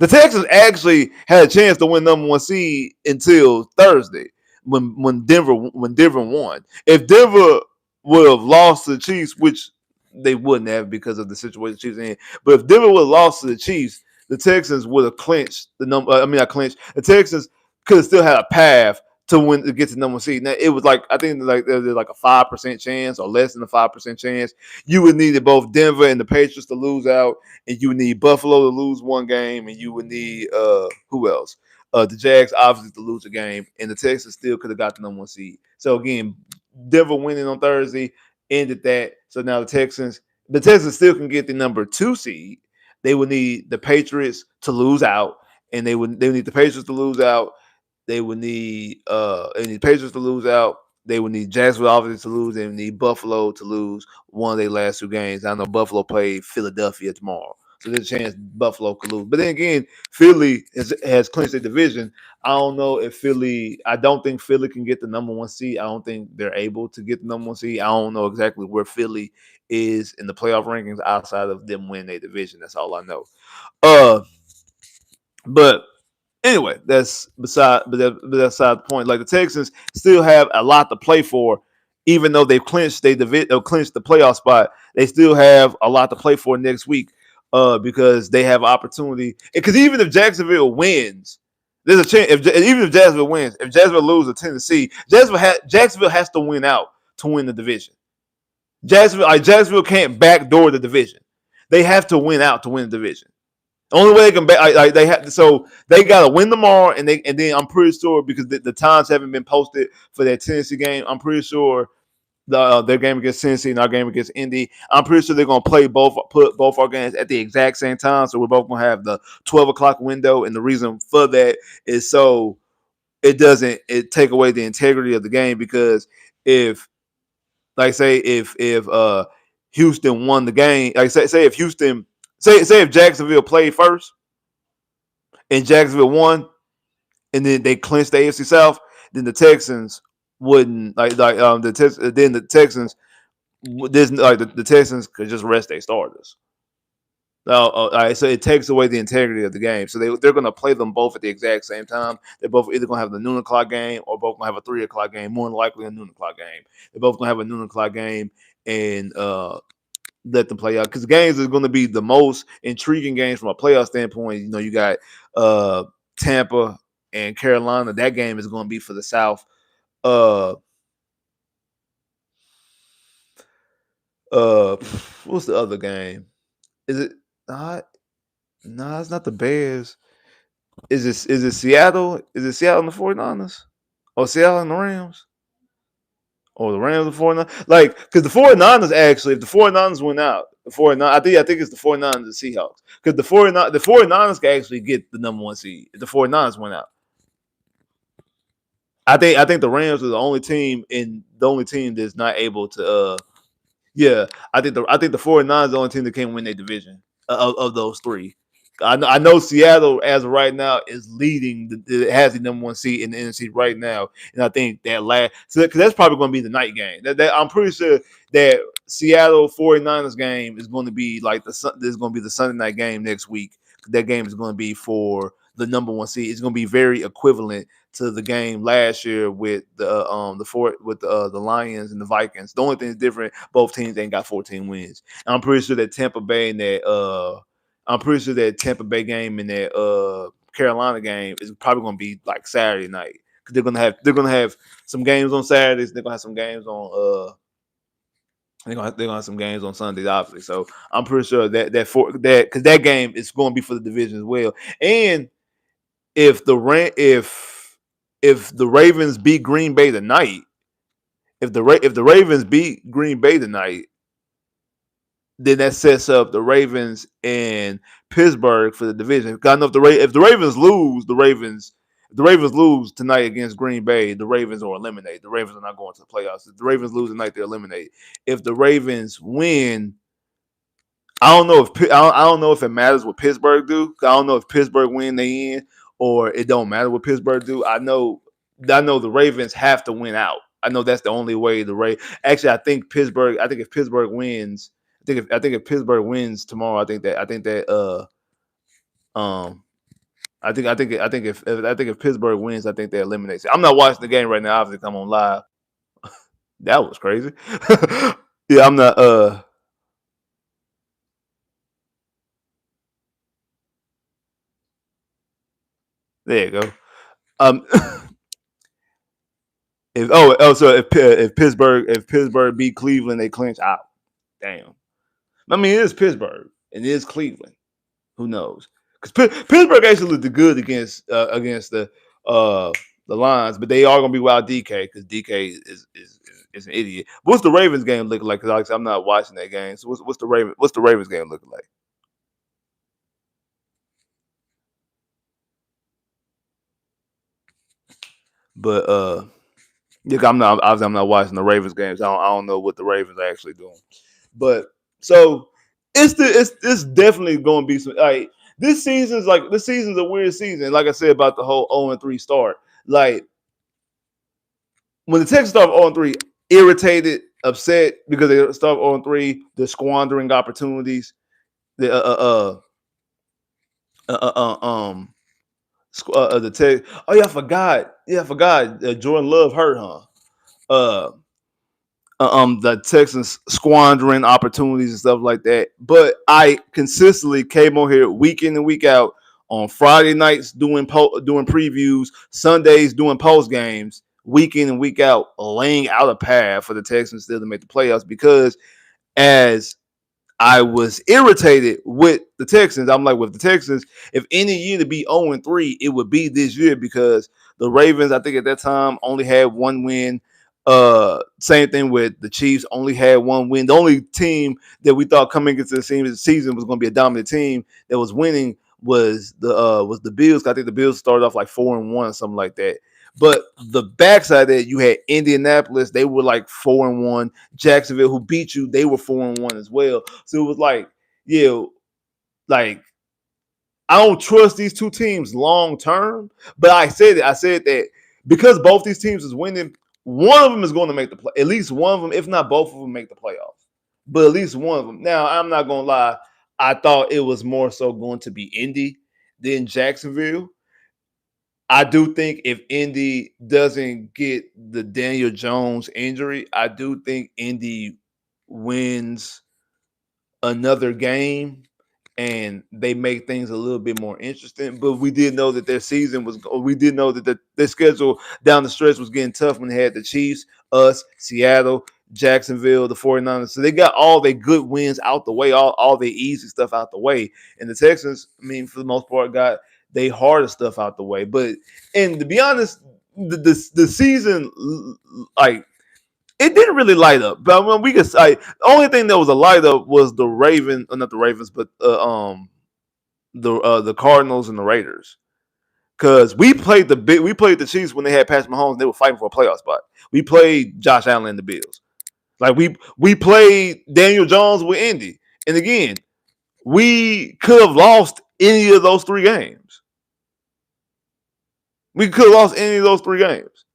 The Texans actually had a chance to win number 1 seed until Thursday when Denver won. If Denver would have lost to the Chiefs, which they wouldn't have because of the situation the Chiefs are in, but if Denver would have lost to the Chiefs, the Texans would have clinched the number. Not clinched. The Texans could have still had a path to get to number 1 seed. Now it was I think there's like a 5% chance or less than a 5% chance. You would need both Denver and the Patriots to lose out, and you would need Buffalo to lose 1 game, and you would need who else? The Jags obviously to lose a game, and the Texans still could have got the number 1 seed. So again, Denver winning on Thursday ended that. So now the Texans still can get the number 2 seed. They would need the Patriots to lose out, and they would need the Patriots to lose out. They would need the Patriots to lose out. They would need Jacksonville obviously to lose. They would need Buffalo to lose one of their last 2 games. I know Buffalo played Philadelphia tomorrow. So there's a chance Buffalo could lose. But then again, Philly has clinched the division. I don't know if Philly. I don't think Philly can get the number one seed. I don't think they're able to get the number one seed. I don't know exactly where Philly is in the playoff rankings outside of them winning a division. That's all I know. Uh, but anyway, that's beside the point. Like the Texans still have a lot to play for, even though they've clinched clinched the playoff spot. They still have a lot to play for next week, because they have opportunity. Because even if Jacksonville wins, there's a chance. Even if Jacksonville wins, if Jacksonville loses to Tennessee, Jacksonville has to win out to win the division. Jacksonville can't backdoor the division. They have to win out to win the division. The only way they can they have, so they got to win tomorrow, and then I'm pretty sure, because the times haven't been posted for that Tennessee game. I'm pretty sure their game against Tennessee and our game against Indy. I'm pretty sure they're gonna put both our games at the exact same time, so we're both gonna have the 12 o'clock window. And the reason for that is so it take away the integrity of the game, because if like say if Houston won the game, like say if Houston say if Jacksonville played first and Jacksonville won, and then they clinched the AFC South, then the Texans wouldn't then the Texans the Texans could just rest their starters. So it takes away the integrity of the game. So they're going to play them both at the exact same time. They're both either going to have the noon o'clock game or both going to have a 3 o'clock game. More than likely a noon o'clock game. They're both going to have a noon o'clock game, and let them play out, because the games is going to be the most intriguing games from a playoff standpoint. You know, you got Tampa and Carolina. That game is going to be for the South. Uh, what's the other game? Is it not? No, it's not the Bears. Is it Seattle? Is it Seattle and the 49ers? Or Seattle and the Rams? Or the Rams and 49ers? Like, because the 49ers actually, if the 49ers went out, the 49ers, I think it's the 49ers and the Seahawks. Because the 49ers can actually get the number one seed if the 49ers went out. I think the Rams are the only team that's not able to yeah, I think the 49ers are the only team that can win their division of those three. I know Seattle as of right now is leading. It has the number one seed in the NFC right now, and I think because that's probably going to be the night game. I'm pretty sure that Seattle 49ers game is going to be like this is going to be the Sunday night game next week. That game is going to be for the number one seed. It's going to be very equivalent to the game last year with the Lions and the Vikings. The only thing is different, both teams ain't got 14 wins. And I'm pretty sure that Tampa Bay and that Tampa Bay game and that Carolina game is probably going to be like Saturday night, because they're gonna have some games on Saturdays. They're gonna have some games on they're gonna have some games on Sundays, obviously. So I'm pretty sure that because that game is going to be for the division as well. And if the Ravens beat Green Bay tonight, if the Ravens beat Green Bay tonight, then that sets up the Ravens and Pittsburgh for the division. I know if the Ravens lose, if the Ravens lose tonight against Green Bay, the Ravens are eliminated. The Ravens are not going to the playoffs. If the Ravens lose tonight, they're eliminated. If the Ravens win, I don't know if it matters what Pittsburgh do. I don't know if Pittsburgh win, they in, or it don't matter what Pittsburgh do. I know the Ravens have to win out. I know that's the only way the Ravens. Actually, I think Pittsburgh. I think if Pittsburgh wins, I think if Pittsburgh wins tomorrow, um I think if Pittsburgh wins, I think they eliminate it. I'm not watching the game right now. Obviously, I'm on live. That was crazy. Yeah, I'm not. There you go. Um, if Pittsburgh beat Cleveland, they clinch out. Damn. I mean, it is Pittsburgh and it is Cleveland. Who knows? Because Pittsburgh actually looked good against the Lions, but they are gonna be without DK because DK is an idiot. What's the Ravens game looking like? Because I'm not watching that game. So what's the Ravens game looking like? But yeah, I'm not watching the Ravens games. I don't know what the Ravens are actually doing. But so It's definitely going to be some like this season's a weird season. Like I said about the whole 0-3 start. Like when the Texans start 0-3, irritated, upset because they start 0-3, they're squandering opportunities. The the Tex. Oh yeah, I forgot. Yeah, I forgot. Jordan Love hurt, huh? Uh, the Texans squandering opportunities and stuff like that. But I consistently came on here week in and week out on Friday nights doing previews, Sundays doing post games, week in and week out, laying out a path for the Texans still to make the playoffs because as I was irritated with the Texans. I'm like, with the Texans, if any year to be 0-3, it would be this year because the Ravens, I think at that time, only had one win. Same thing with the Chiefs, only had one win. The only team that we thought coming into the season was going to be a dominant team that was winning was the Bills. I think the Bills started off like 4-1, something like that. But the backside that you had Indianapolis, they were like 4-1. Jacksonville, who beat you, they were 4-1 as well. So it was like, yeah, like I don't trust these two teams long term. But I said that because both these teams is winning, one of them is going to make the play. At least one of them, if not both of them, make the playoffs. But at least one of them. Now I'm not gonna lie. I thought it was more so going to be Indy than Jacksonville. I do think if Indy doesn't get the Daniel Jones injury, I do think Indy wins another game and they make things a little bit more interesting. But we did know that their season was, we did know that their schedule down the stretch was getting tough when they had the Chiefs, us, Seattle, Jacksonville, the 49ers. So they got all their good wins out the way, all their easy stuff out the way. And the Texans, I mean, for the most part, got they harder stuff out the way. But, and to be honest, the season, like, it didn't really light up. But when we could, like, the only thing that was a light up was the Raven, not the Ravens, but the Cardinals and the Raiders. Because we played the Chiefs when they had Patrick Mahomes. They were fighting for a playoff spot. We played Josh Allen and the Bills. Like we played Daniel Jones with Indy. And again, we could have lost any of those three games. We could have lost any of those three games.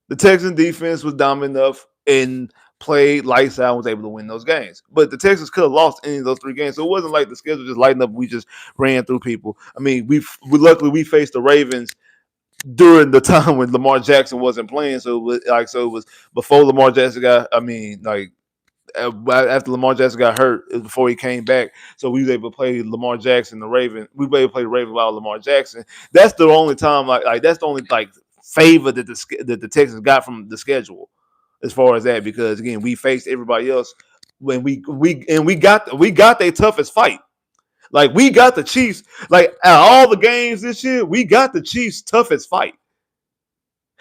The Texans defense was dominant enough and played lights out and was able to win those games. But the Texans could have lost any of those three games. So it wasn't like the schedule just lightened up. We just ran through people. I mean, luckily we faced the Ravens during the time when Lamar Jackson wasn't playing. So it was before Lamar Jackson got, I mean, like after Lamar Jackson got hurt, it was before he came back. So we was able to play Lamar Jackson, the Raven. We were able to play the Raven without Lamar Jackson. That's the only time, like that's the only like favor that the Texans got from the schedule, as far as that. Because again, we faced everybody else when we got their toughest fight. Like we got the Chiefs. Like out of all the games this year, we got the Chiefs' toughest fight.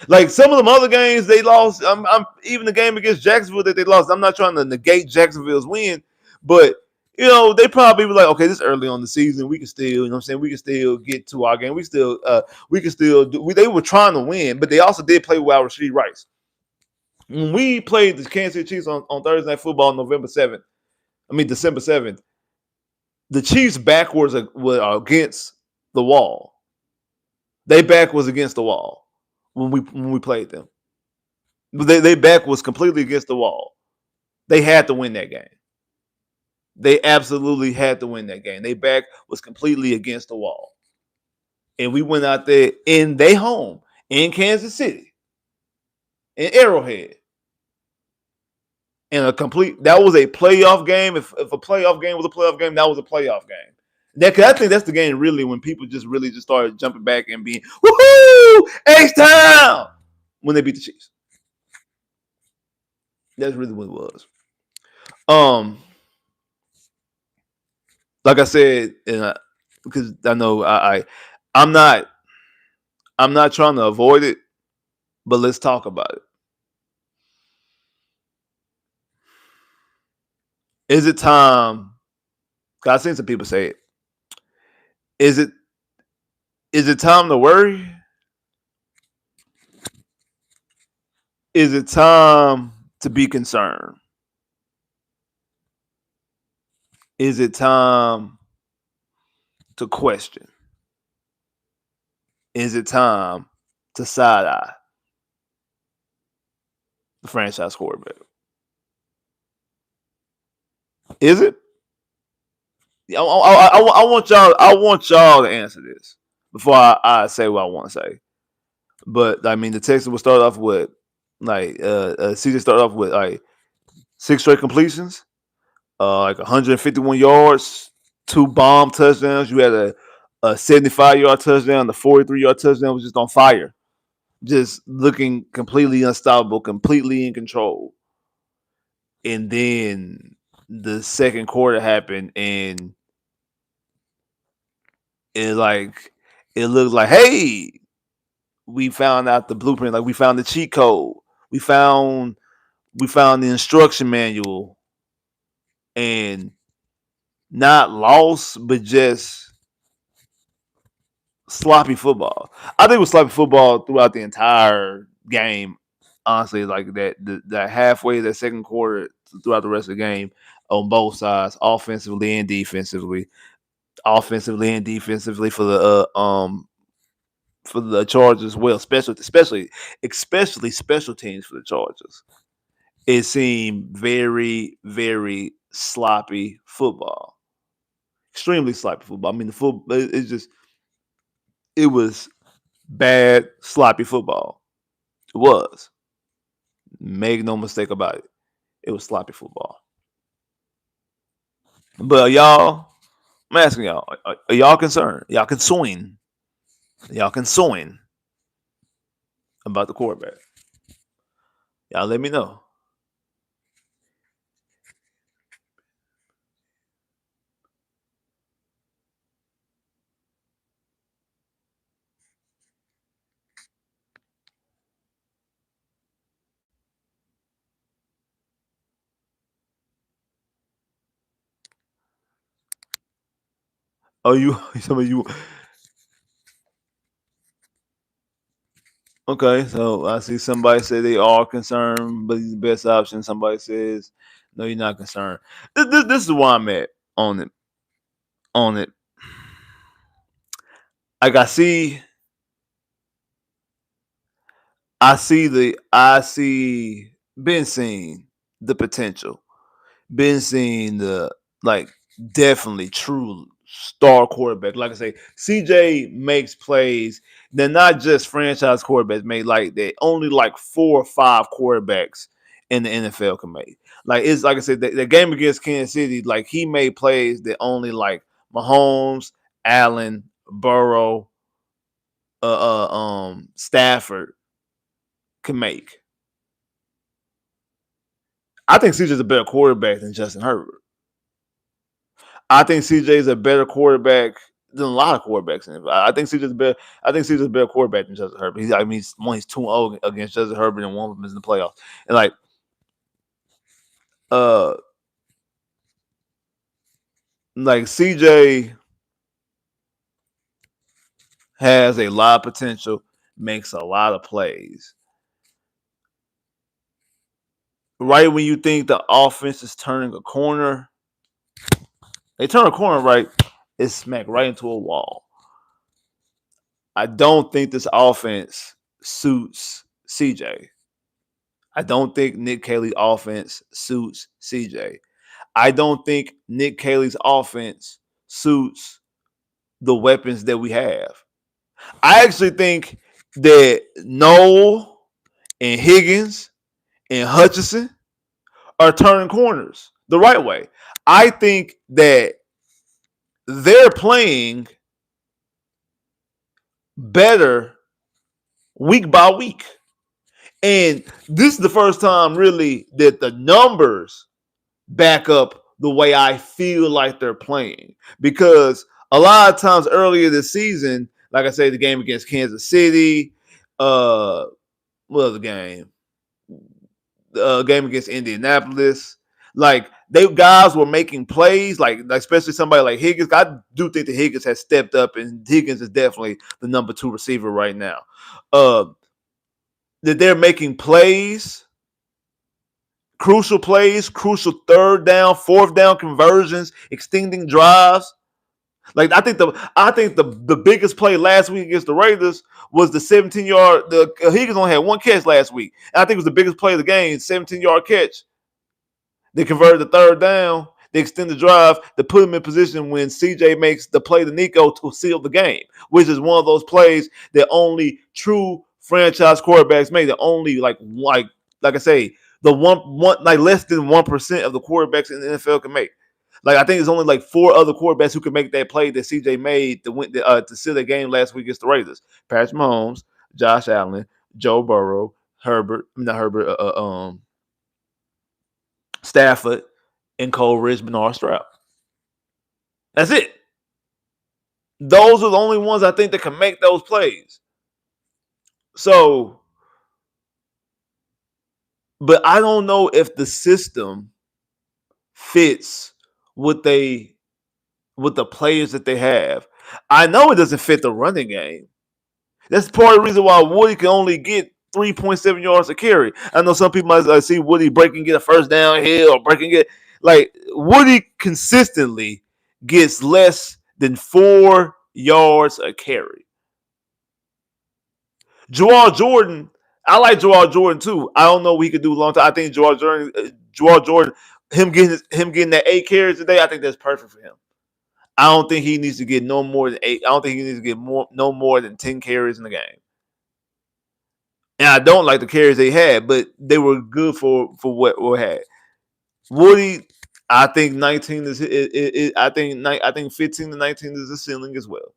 Like some of them other games they lost. I'm even the game against Jacksonville that they lost. I'm not trying to negate Jacksonville's win, but you know they probably were like, okay, this is early on the season. We can still, you know what I'm saying, we can still get to our game. We can still do. They were trying to win, but they also did play without Rashee Rice. When we played the Kansas City Chiefs on Thursday Night Football on December 7th, the Chiefs' back were against the wall. Their back was against the wall when we played them. Their back was completely against the wall. They had to win that game. They absolutely had to win that game. Their back was completely against the wall. And we went out there in their home in Kansas City, in Arrowhead. And that was a playoff game. If a playoff game was a playoff game, that was a playoff game. I think that's the game really when people just really just started jumping back and being, woohoo, H-Town, when they beat the Chiefs. That's really what it was. Like I said, because I know I'm not trying to avoid it, but let's talk about it. Is it time? I've seen some people say it. Is it time to worry? Is it time to be concerned? Is it time to question? Is it time to side eye the franchise quarterback? Is it? I want y'all. I want y'all to answer this before I say what I want to say. But I mean, the Texans will start off with season started off with like 6 straight completions, like 151 yards, 2 bomb touchdowns. You had a 75-yard touchdown, the 43-yard touchdown was just on fire, just looking completely unstoppable, completely in control. And then the second quarter happened, and it like it looked like, hey, we found out the blueprint, like we found the cheat code, we found the instruction manual, and not lost, but just sloppy football. I think it was sloppy football throughout the entire game. Honestly, like that halfway that second quarter throughout the rest of the game on both sides, offensively and defensively, for the Chargers as well, especially special teams for the Chargers. It seemed very, very sloppy football, extremely sloppy football. I mean, the football it was bad, sloppy football. It was. Make no mistake about it. It was sloppy football. But y'all, I'm asking y'all, are y'all concerned? Y'all concerned? Y'all concerned about the quarterback? Y'all let me know. Oh, you some of you. Okay, so I see somebody say they are concerned, but he's the best option. Somebody says, no, you're not concerned. This is where I'm at on it. On it. Like I see been seeing the potential. Been seeing the like definitely true star quarterback. Like I say, CJ makes plays. They're not just franchise quarterbacks make, like they only like 4 or 5 quarterbacks in the NFL can make. Like it's like I said, the game against Kansas City, like he made plays that only like Mahomes, Allen, Burrow, Stafford can make. I think CJ's a better quarterback than Justin Herbert. I think CJ is a better quarterback than a lot of quarterbacks. I think CJ's better. I think CJ's a better quarterback than Justin Herbert. He's 2-0 against Justin Herbert, and one of them is in the playoffs. And uh, like CJ has a lot of potential, makes a lot of plays. Right when you think the offense is turning a corner, they turn a corner right, it's smacked right into a wall. I don't think this offense suits CJ. I don't think Nick Caley's offense suits CJ. I don't think Nick Caley's offense suits the weapons that we have. I actually think that Noel and Higgins and Hutchinson are turning corners the right way. I think that they're playing better week by week. And this is the first time really that the numbers back up the way I feel like they're playing. Because a lot of times earlier this season, like I say, the game against Kansas City, what other game? Game against Indianapolis. Like they guys were making plays, like especially somebody like Higgins. I do think that Higgins has stepped up, and Higgins is definitely the number 2 receiver right now. That they're making plays crucial plays, crucial third down, fourth down conversions, extending drives. Like I think the biggest play last week against the Raiders was the 17-yard. The Higgins only had one catch last week. And I think it was the biggest play of the game, 17-yard catch. They converted the third down. They extend the drive to put him in position when CJ makes the play to Nico to seal the game, which is one of those plays that only true franchise quarterbacks make. That only like I say, the one like less than 1% of the quarterbacks in the NFL can make. Like I think there's only like 4 other quarterbacks who can make that play that CJ made to seal the game last week against the Raiders: Patrick Mahomes, Josh Allen, Joe Burrow, Stafford, and Cole Bernard Stroud. That's it. Those are the only ones I think that can make those plays. So, but I don't know if the system fits with the players that they have. I know it doesn't fit the running game. That's part of the reason why Woody can only get 3.7 yards a carry. I know some people might see Woody breaking get a first down here or breaking get like Woody consistently gets less than 4 yards a carry. Jawal Jordan, I like Jawal Jordan too. I don't know what he could do long time. I think Jawal Jordan, him getting that 8 carries today, I think that's perfect for him. I don't think he needs to get no more than 8. I don't think he needs to get no more than 10 carries in the game. And I don't like the carries they had, but they were good for what we had. Woody, I think 19 is I think 15 to 19 is the ceiling as well.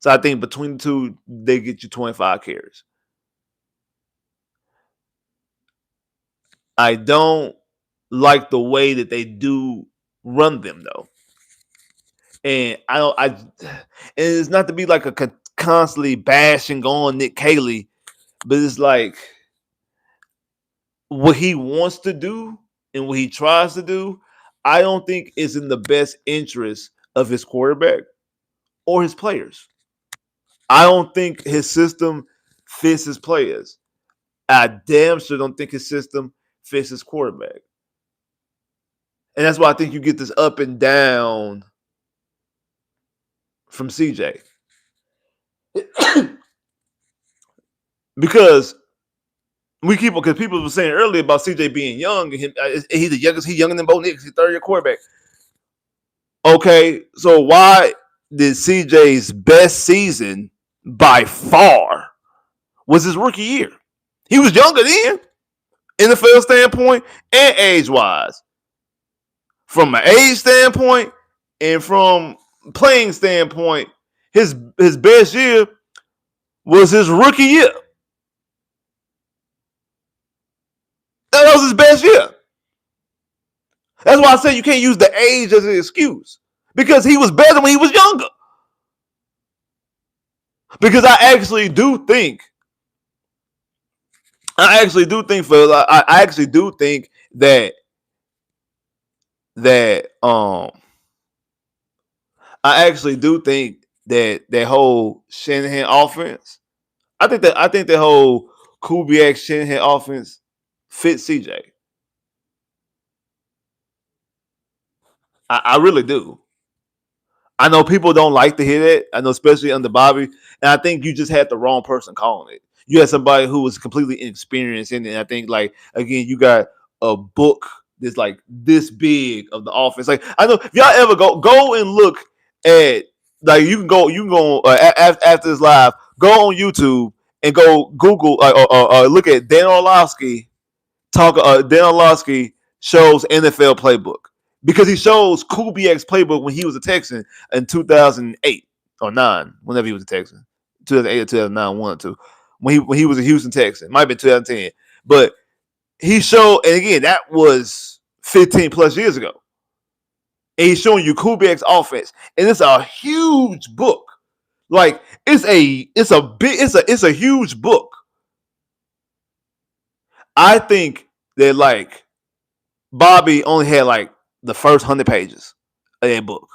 So I think between the two, they get you 25 carries. I don't like the way that they do run them though. And and it's not to be like a constantly bashing on Nick Caley, but it's like what he wants to do and what he tries to do, I don't think is in the best interest of his quarterback or his players. I don't think his system fits his players. I damn sure don't think his system fits his quarterback. And that's why I think you get this up and down from CJ. because people were saying earlier about CJ being young, and he's the youngest, he's younger than Bo Nix, he's 3rd-year quarterback. Okay, so why did CJ's best season by far was his rookie year? He was younger then, NFL standpoint and age-wise. From an age standpoint and from playing standpoint, his best year was his rookie year. That was his best year. That's why I say you can't use the age as an excuse. Because he was better when he was younger. Because I actually do think that that whole Shanahan offense, I think that whole Kubiak Shanahan offense fits CJ. I really do. I know people don't like to hear that. I know, especially under Bobby. And I think you just had the wrong person calling it. You had somebody who was completely inexperienced in it. And I think, like, again, you got a book that's like this big of the offense. Like, I know if y'all ever go and look at, like, you can go after this live, go on YouTube and go Google or look at Dan Orlovsky shows NFL playbook. Because he shows Kubiak's playbook when he was a Texan in 2008 or 9, whenever he was a Texan. 2008 or 2009, 1 or 2. When he was a Houston Texan. Might have been 2010. But he showed, and again, that was 15 plus years ago. And he's showing you Kubiak's offense. And it's a huge book. Like, it's a huge book. I think that, like, Bobby only had, like, the first 100 pages of that book.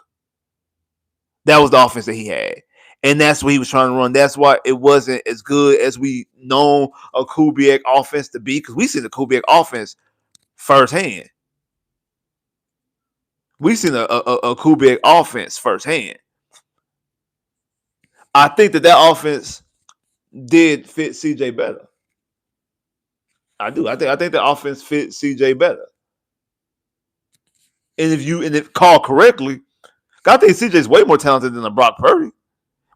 That was the offense that he had. And that's what he was trying to run. That's why it wasn't as good as we know a Kubiak offense to be. Because we see the Kubiak offense firsthand. We seen a Kubiak offense firsthand. I think that offense did fit CJ better. I do. I think the offense fit CJ better. And if called correctly, I think CJ's way more talented than a Brock Purdy.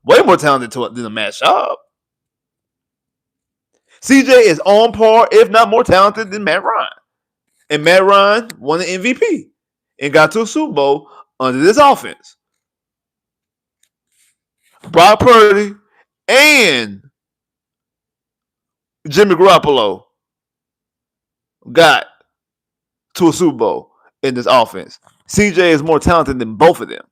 Way more talented than a Matt Schaub. CJ is on par, if not more talented than Matt Ryan. And Matt Ryan won the MVP and got to a Super Bowl under this offense. Brock Purdy and Jimmy Garoppolo got to a Super Bowl in this offense. CJ is more talented than both of them.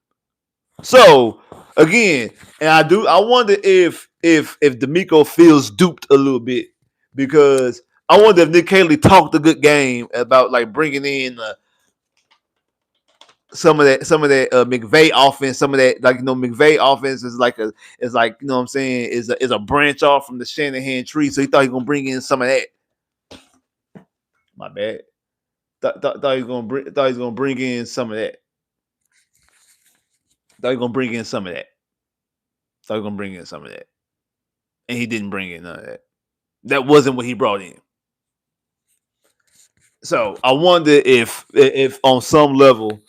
So again, and I wonder if D'Amico feels duped a little bit, because I wonder if Nick Caley talked a good game about like bringing in some of that McVay offense, some of that, like, McVay offense is like what I'm saying, is a branch off from the Shanahan tree. So he thought he was gonna bring in some of that. My bad. Thought he was gonna bring in some of that. Thought he was gonna bring in some of that. And he didn't bring in none of that. That wasn't what he brought in. So I wonder if on some level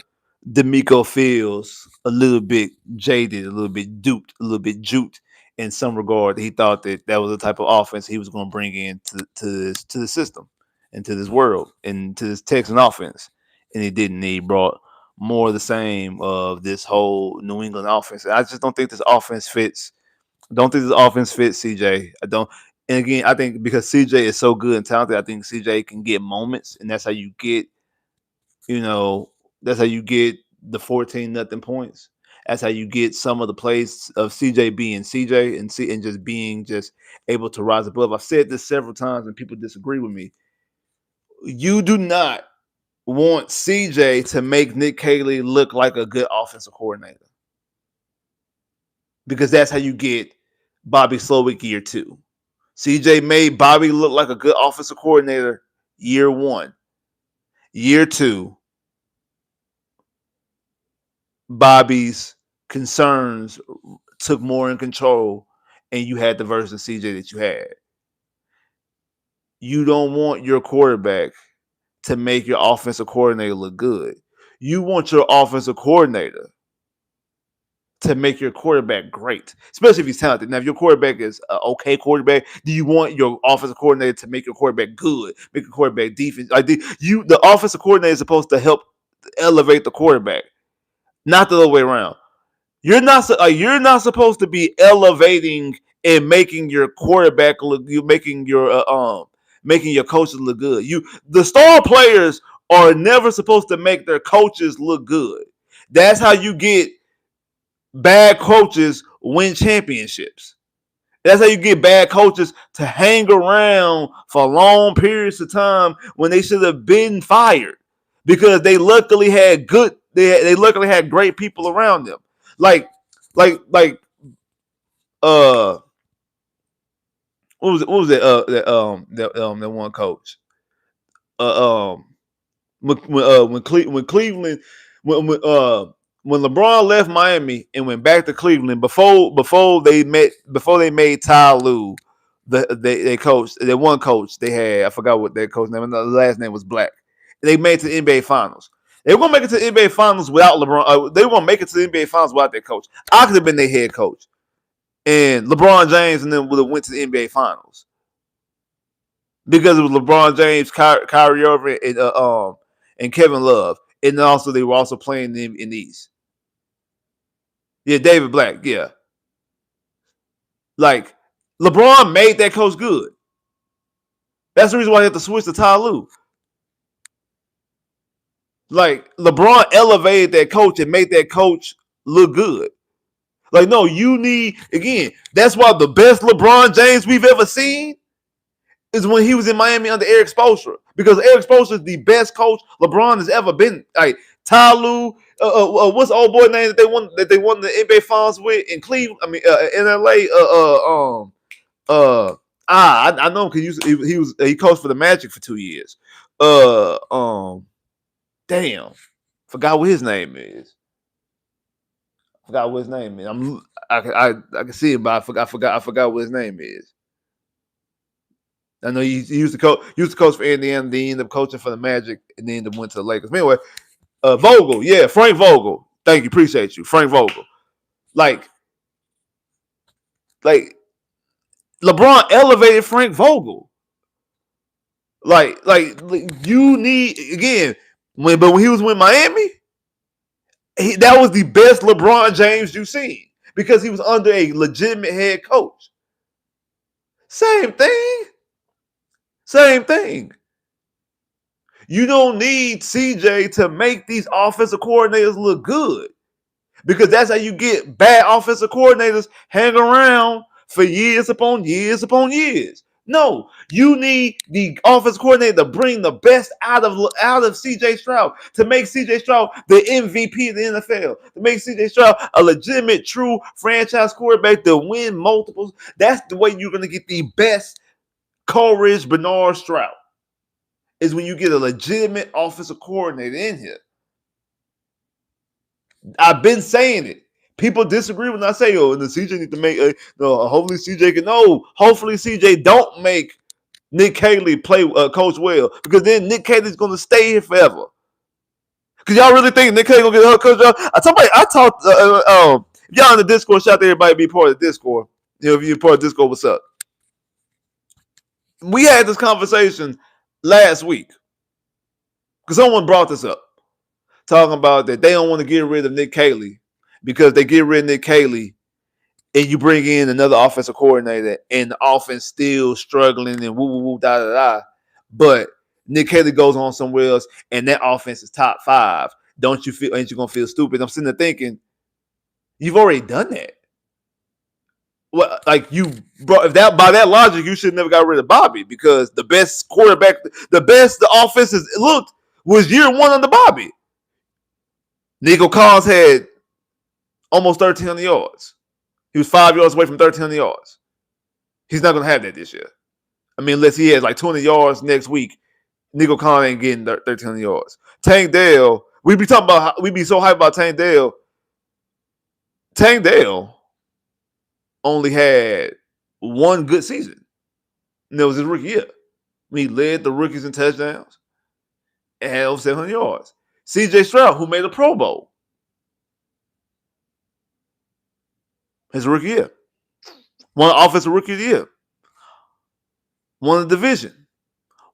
D'Amico feels a little bit jaded, a little bit duped, a little bit juked in some regard. He thought that was the type of offense he was going to bring in to the system and to this world and to this Texan offense, and he didn't. He brought more of the same of this whole New England offense. I just don't think this offense fits. CJ. I don't. And again, I think because CJ is so good and talented, I think CJ can get moments, and that's how you get, that's how you get the 14-0 points. That's how you get some of the plays of CJ being CJ and just being able to rise above. I've said this several times, and people disagree with me. You do not want CJ to make Nick Caley look like a good offensive coordinator, because that's how you get Bobby Slowick year 2. CJ made Bobby look like a good offensive coordinator year 1. Year 2, Bobby's concerns took more in control, and you had the version of CJ that you had. You don't want your quarterback to make your offensive coordinator look good. You want your offensive coordinator to make your quarterback great, especially if he's talented. Now, if your quarterback is an okay quarterback, do you want your offensive coordinator to make your quarterback good, make your quarterback defense? The offensive coordinator is supposed to help elevate the quarterback, not the other way around. You're not supposed to be elevating and making your quarterback look. You making your coaches look good. The star players are never supposed to make their coaches look good. That's how you get bad coaches win championships. That's how you get bad coaches to hang around for long periods of time when they should have been fired, because they luckily had great people around them. What was it? That one coach. When Cleveland, when LeBron left Miami and went back to Cleveland, before they made Ty Lue, they coached. That one coach they had, I forgot what their coach name. The last name was Black. They made it to the NBA Finals. They were gonna make it to the NBA Finals without LeBron. They were gonna make it to the NBA Finals without their coach. I could have been their head coach, and LeBron James and them would have went to the NBA Finals, because it was LeBron James, Kyrie Irving, and Kevin Love, and also they were also playing them in the East. Yeah, David Black. Yeah, like LeBron made that coach good. That's the reason why he had to switch to Ty Lue. Like, LeBron elevated that coach and made that coach look good. Like, no, you need, again, that's why the best LeBron James we've ever seen is when he was in Miami under Eric Spoelstra, because Eric Spoelstra is the best coach LeBron has ever been. Like, Ty Lue, what's the old boy name that they won the NBA Finals with in Cleveland? I mean, in LA. I know him because he coached for the Magic for 2 years. Damn, forgot what his name is. I can see him, but I forgot what his name is. I know he used to coach for Indiana, then he ended up coaching for the Magic, and then went to the Lakers. But anyway, Vogel, yeah, Frank Vogel. Thank you, appreciate you, Frank Vogel. Like LeBron elevated Frank Vogel. Like you need again when he was with Miami, that was the best LeBron James you've seen because he was under a legitimate head coach. Same thing. You don't need CJ to make these offensive coordinators look good because that's how you get bad offensive coordinators hang around for years upon years upon years. No, you need the offensive coordinator to bring the best out of CJ Stroud, to make CJ Stroud the MVP of the NFL, to make CJ Stroud a legitimate, true franchise quarterback to win multiples. That's the way you're going to get the best Coleridge Bernard Stroud, is when you get a legitimate offensive coordinator in here. I've been saying it. People disagree when I say, "Oh, the CJ need to make." Hopefully CJ can. No, hopefully CJ don't make Nick Caley play coach well, because then Nick Caley's going to stay here forever. Because y'all really think Nick Caley gonna get coach? I talked. If y'all in the Discord, shout out to everybody be part of the Discord. If you're part of the Discord, what's up? We had this conversation last week because someone brought this up, talking about that they don't want to get rid of Nick Caley because they get rid of Nick Caley and you bring in another offensive coordinator and the offense still struggling and woo da da da. But Nick Caley goes on somewhere else and that offense is top 5. Ain't you gonna feel stupid? I'm sitting there thinking, you've already done that. Well, like by that logic, you should never got rid of Bobby, because the best quarterback, the offense has looked was year 1 under Bobby. Nico Collins had almost 1,300 yards. He was 5 yards away from 1,300 yards. He's not going to have that this year. I mean, unless he has like 20 yards next week, Nico Collins ain't getting 1,300 yards. Tank Dell, we be so hyped about Tank Dell. Tank Dell only had one good season, and it was his rookie year. He led the rookies in touchdowns and had over 700 yards. CJ Stroud, who made a Pro Bowl his rookie year, won offensive rookie of the year, won the division,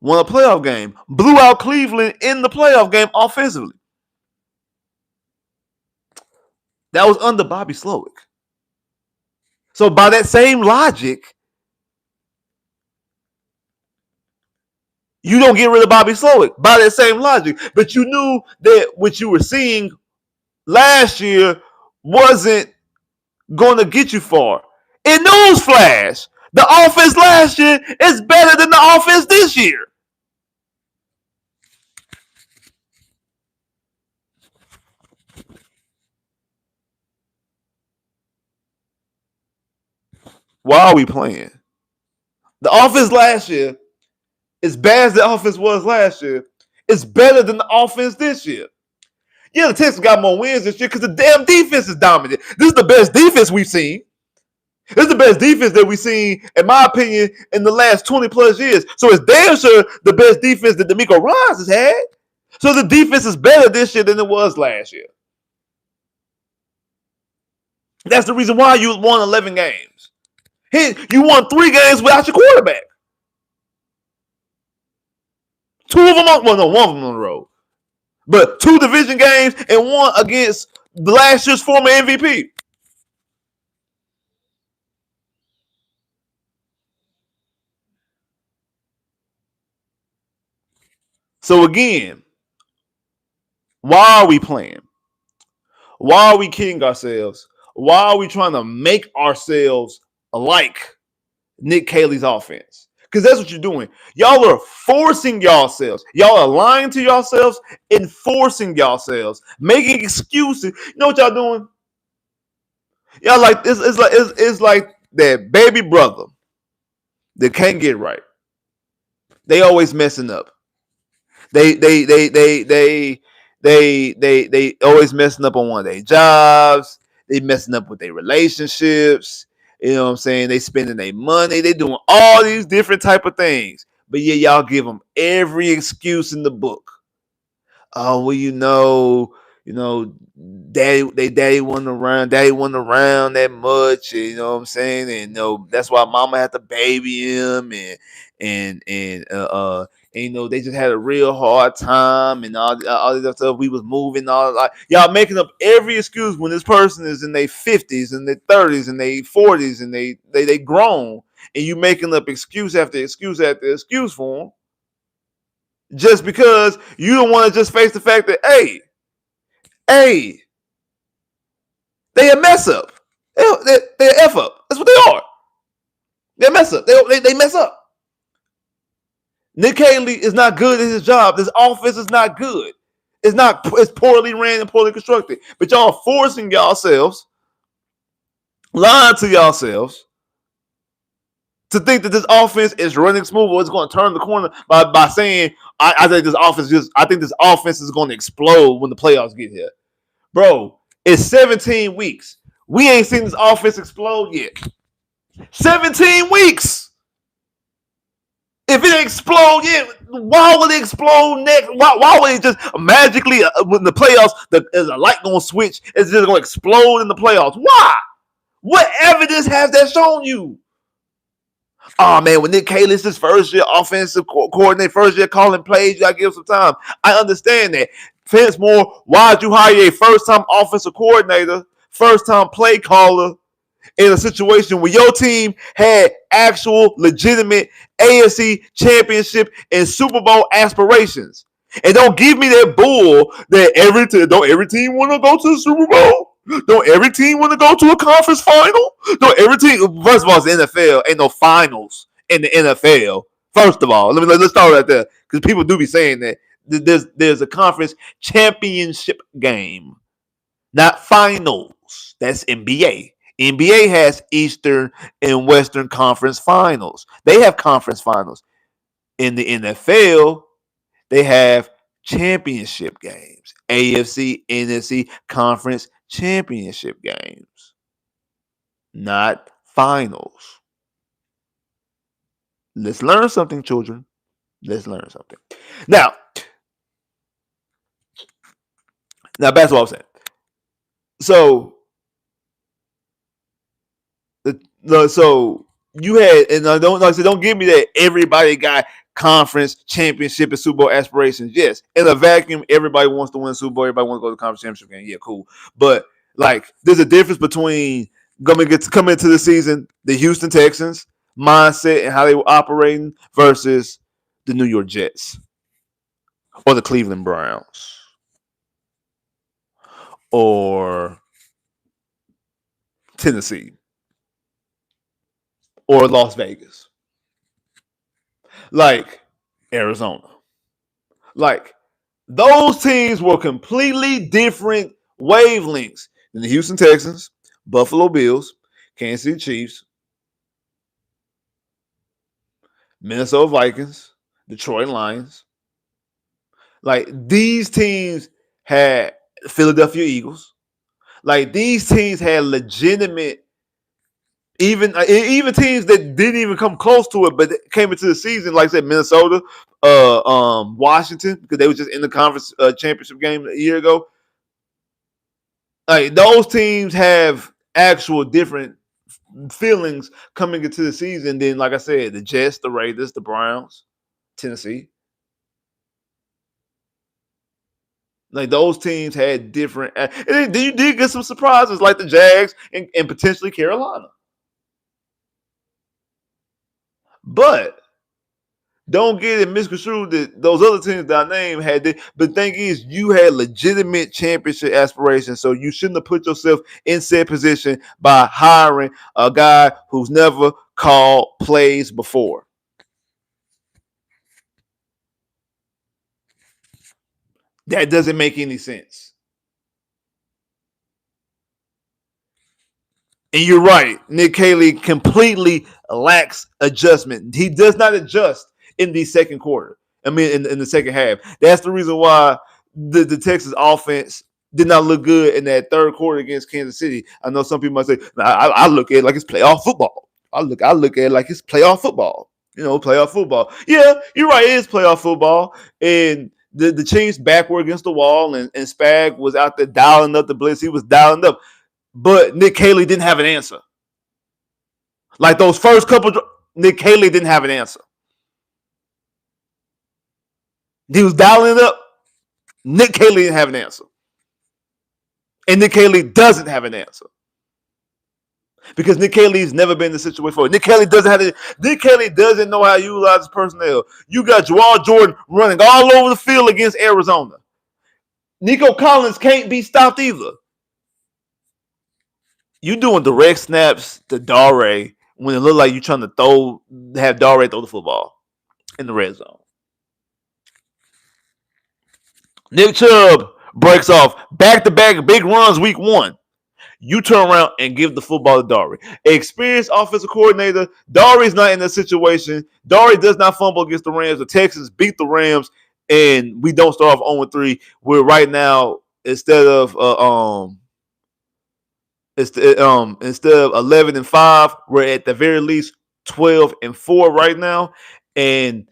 won a playoff game, blew out Cleveland in the playoff game offensively. That was under Bobby Slowick. So by that same logic, you don't get rid of Bobby Slowick by that same logic. But you knew that what you were seeing last year wasn't going to get you far. In newsflash, the offense last year is better than the offense this year. Why are we playing? The offense last year, as bad as the offense was last year, is better than the offense this year. Yeah, the Texans got more wins this year because the damn defense is dominant. This is the best defense we've seen. This is the best defense that we've seen, in my opinion, in the last 20 plus years. So it's damn sure the best defense that DeMeco Ryans has had. So the defense is better this year than it was last year. That's the reason why you won 11 games. You won 3 games without your quarterback. 2 of them one of them on the road. But 2 division games and 1 against last year's former MVP. So again, why are we playing? Why are we kidding ourselves? Why are we trying to make ourselves like Nick Caley's offense? Because that's what you're doing. Y'all are forcing yourselves. Y'all are lying to yourselves and forcing yourselves, making excuses. You know what y'all doing? Y'all like it's like that baby brother They can't get right. They always messing up. They always messing up on one of their jobs. They messing up with their relationships. You know what I'm saying? They spending their money. They doing all these different type of things. But yeah, y'all give them every excuse in the book. Oh well, daddy wasn't around that much, you know what I'm saying? And that's why mama had to baby him and they just had a real hard time and all this stuff. We was moving all like y'all making up every excuse when this person is in their 50s and their 30s and their 40s and they grown, and you making up excuse after excuse after excuse for them just because you don't want to just face the fact that hey, they a mess up. They a F up. That's what they are. They a mess up. They mess up. Nick Haley is not good at his job. This offense is not good. It's poorly ran and poorly constructed. But y'all forcing yourselves, lying to yourselves, to think that this offense is running smooth or it's going to turn the corner by saying I think this offense is going to explode when the playoffs get here. Bro, it's 17 weeks. We ain't seen this offense explode yet. 17 weeks. If it explode yet, why would it explode next? Why would it just magically, when the playoffs, there's a light going to switch, it's just going to explode in the playoffs? Why? What evidence has that shown you? Oh, man, when Nick Haley's his first year offensive coordinator, first year calling plays, you got to give some time. I understand that. Fence Moore, why'd you hire a first-time offensive coordinator, first-time play caller, in a situation where your team had actual legitimate AFC championship and Super Bowl aspirations? And don't give me that bull that don't every team want to go to the Super Bowl? Don't every team want to go to a conference final? Don't every team, first of all, it's the NFL. Ain't no finals in the NFL. First of all, let's start right there, because people do be saying that there's a conference championship game, not finals. That's NBA. NBA has Eastern and Western Conference Finals. They have conference finals. In the NFL, they have championship games. AFC, NFC Conference Championship games. Not finals. Let's learn something, children. Let's learn something. Now that's what I'm saying. So so you had, and don't give me that everybody got conference championship and Super Bowl aspirations. Yes, in a vacuum, everybody wants to win Super Bowl. Everybody wants to go to the conference championship game. Yeah, cool. But there's a difference between coming into the season, the Houston Texans mindset and how they were operating versus the New York Jets or the Cleveland Browns or Tennessee or Las Vegas, Arizona. Those teams were completely different wavelengths than the Houston Texans, Buffalo Bills, Kansas City Chiefs, Minnesota Vikings, Detroit Lions. These teams had Philadelphia Eagles. These teams had legitimate, even teams that didn't even come close to it, but came into the season, like I said, Minnesota, Washington, because they were just in the conference championship game a year ago. Those teams have actual different feelings coming into the season than, like I said, the Jets, the Raiders, the Browns, Tennessee. Those teams had different, and then you did get some surprises like the Jags and potentially Carolina. But don't get it misconstrued that those other teams that I named had it. But the thing is, you had legitimate championship aspirations, so you shouldn't have put yourself in said position by hiring a guy who's never called plays before. That doesn't make any sense. And you're right. Nick Caley completely lacks adjustment. He does not adjust in the second quarter. I mean, in the second half. That's the reason why the Texas offense did not look good in that third quarter against Kansas City. I know some people might say, I look at it like it's playoff football. I look at it like it's playoff football. Playoff football. Yeah, you're right. It is playoff football. And the Chiefs back were against the wall, and Spag was out there dialing up the blitz. He was dialing up. But Nick Caley didn't have an answer. Like those first couple, Nick Caley didn't have an answer. He was dialing it up. Nick Caley didn't have an answer. And Nick Caley doesn't have an answer. Because Nick Caley's never been in the situation before. Nick Caley doesn't know how to utilize his personnel. You got Jawal Jordan running all over the field against Arizona. Nico Collins can't be stopped either. You doing direct snaps to Dare when it looked like you're trying to have Dare throw the football in the red zone. Nick Chubb breaks off back-to-back big runs week one. You turn around and give the football to Dare. Experienced offensive coordinator. Dare's not in that situation. Dare does not fumble against the Rams. The Texans beat the Rams, and we don't start off 0-3. We're right now, instead of 11-5, we're at the very least 12-4 right now, and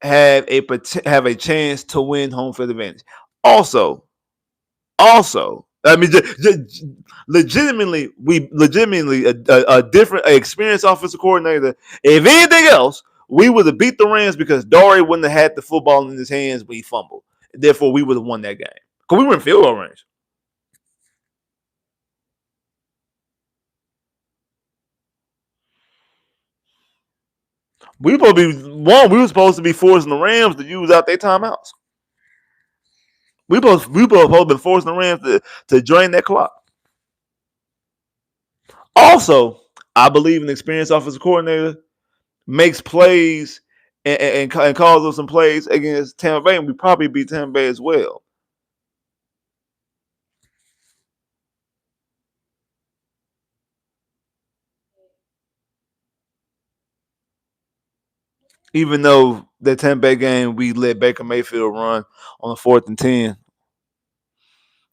have a chance to win home field advantage. Also, I mean, legitimately a different, experienced offensive coordinator. If anything else, we would have beat the Rams because Dare wouldn't have had the football in his hands when he fumbled. Therefore, we would have won that game because we were in field goal range. We were supposed to be forcing the Rams to use out their timeouts. We both have been forcing the Rams to drain that clock. Also, I believe an experienced offensive coordinator makes plays and calls us some plays against Tampa Bay, and we probably beat Tampa Bay as well. Even though the Tampa Bay game, we let Baker Mayfield run on a 4th and 10,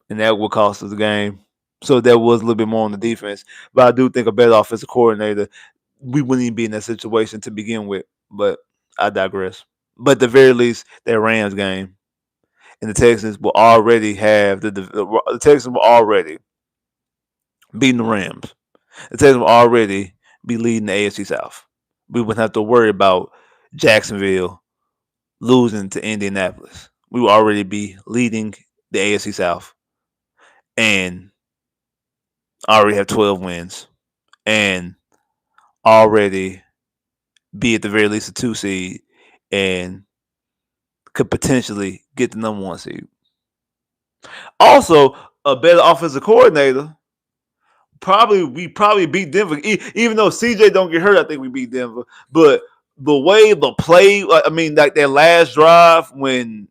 and that would cost us the game. So that was a little bit more on the defense. But I do think a better offensive coordinator, we wouldn't even be in that situation to begin with. But I digress. But at the very least, that Rams game, and the Texans will already have the Texans will already beating the Rams. The Texans will already be leading the AFC South. We wouldn't have to worry about Jacksonville losing to Indianapolis. We will already be leading the AFC South and already have 12 wins and already be at the very least a 2 seed and could potentially get the number 1 seed. Also, a better offensive coordinator. We probably beat Denver, even though CJ don't get hurt. I think we beat Denver, but the way the play, I mean, like that last drive when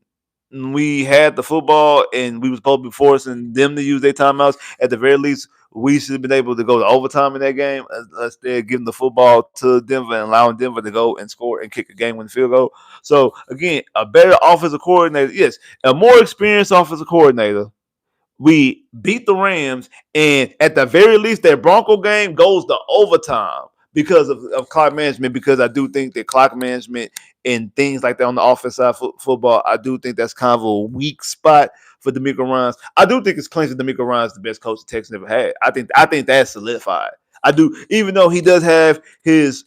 we had the football and we was supposed to be forcing them to use their timeouts. At the very least, we should have been able to go to overtime in that game. Instead, giving the football to Denver and allowing Denver to go and score and kick a game-winning field goal. So again, a better offensive coordinator, yes, a more experienced offensive coordinator. We beat the Rams, and at the very least, that Bronco game goes to overtime because of clock management. Because I do think that clock management and things like that on the offense side of football, I do think that's kind of a weak spot for DeMeco Ryans. I do think it's clinching DeMeco Ryans the best coach the Texans ever had. I think that's solidified. I do, even though he does have his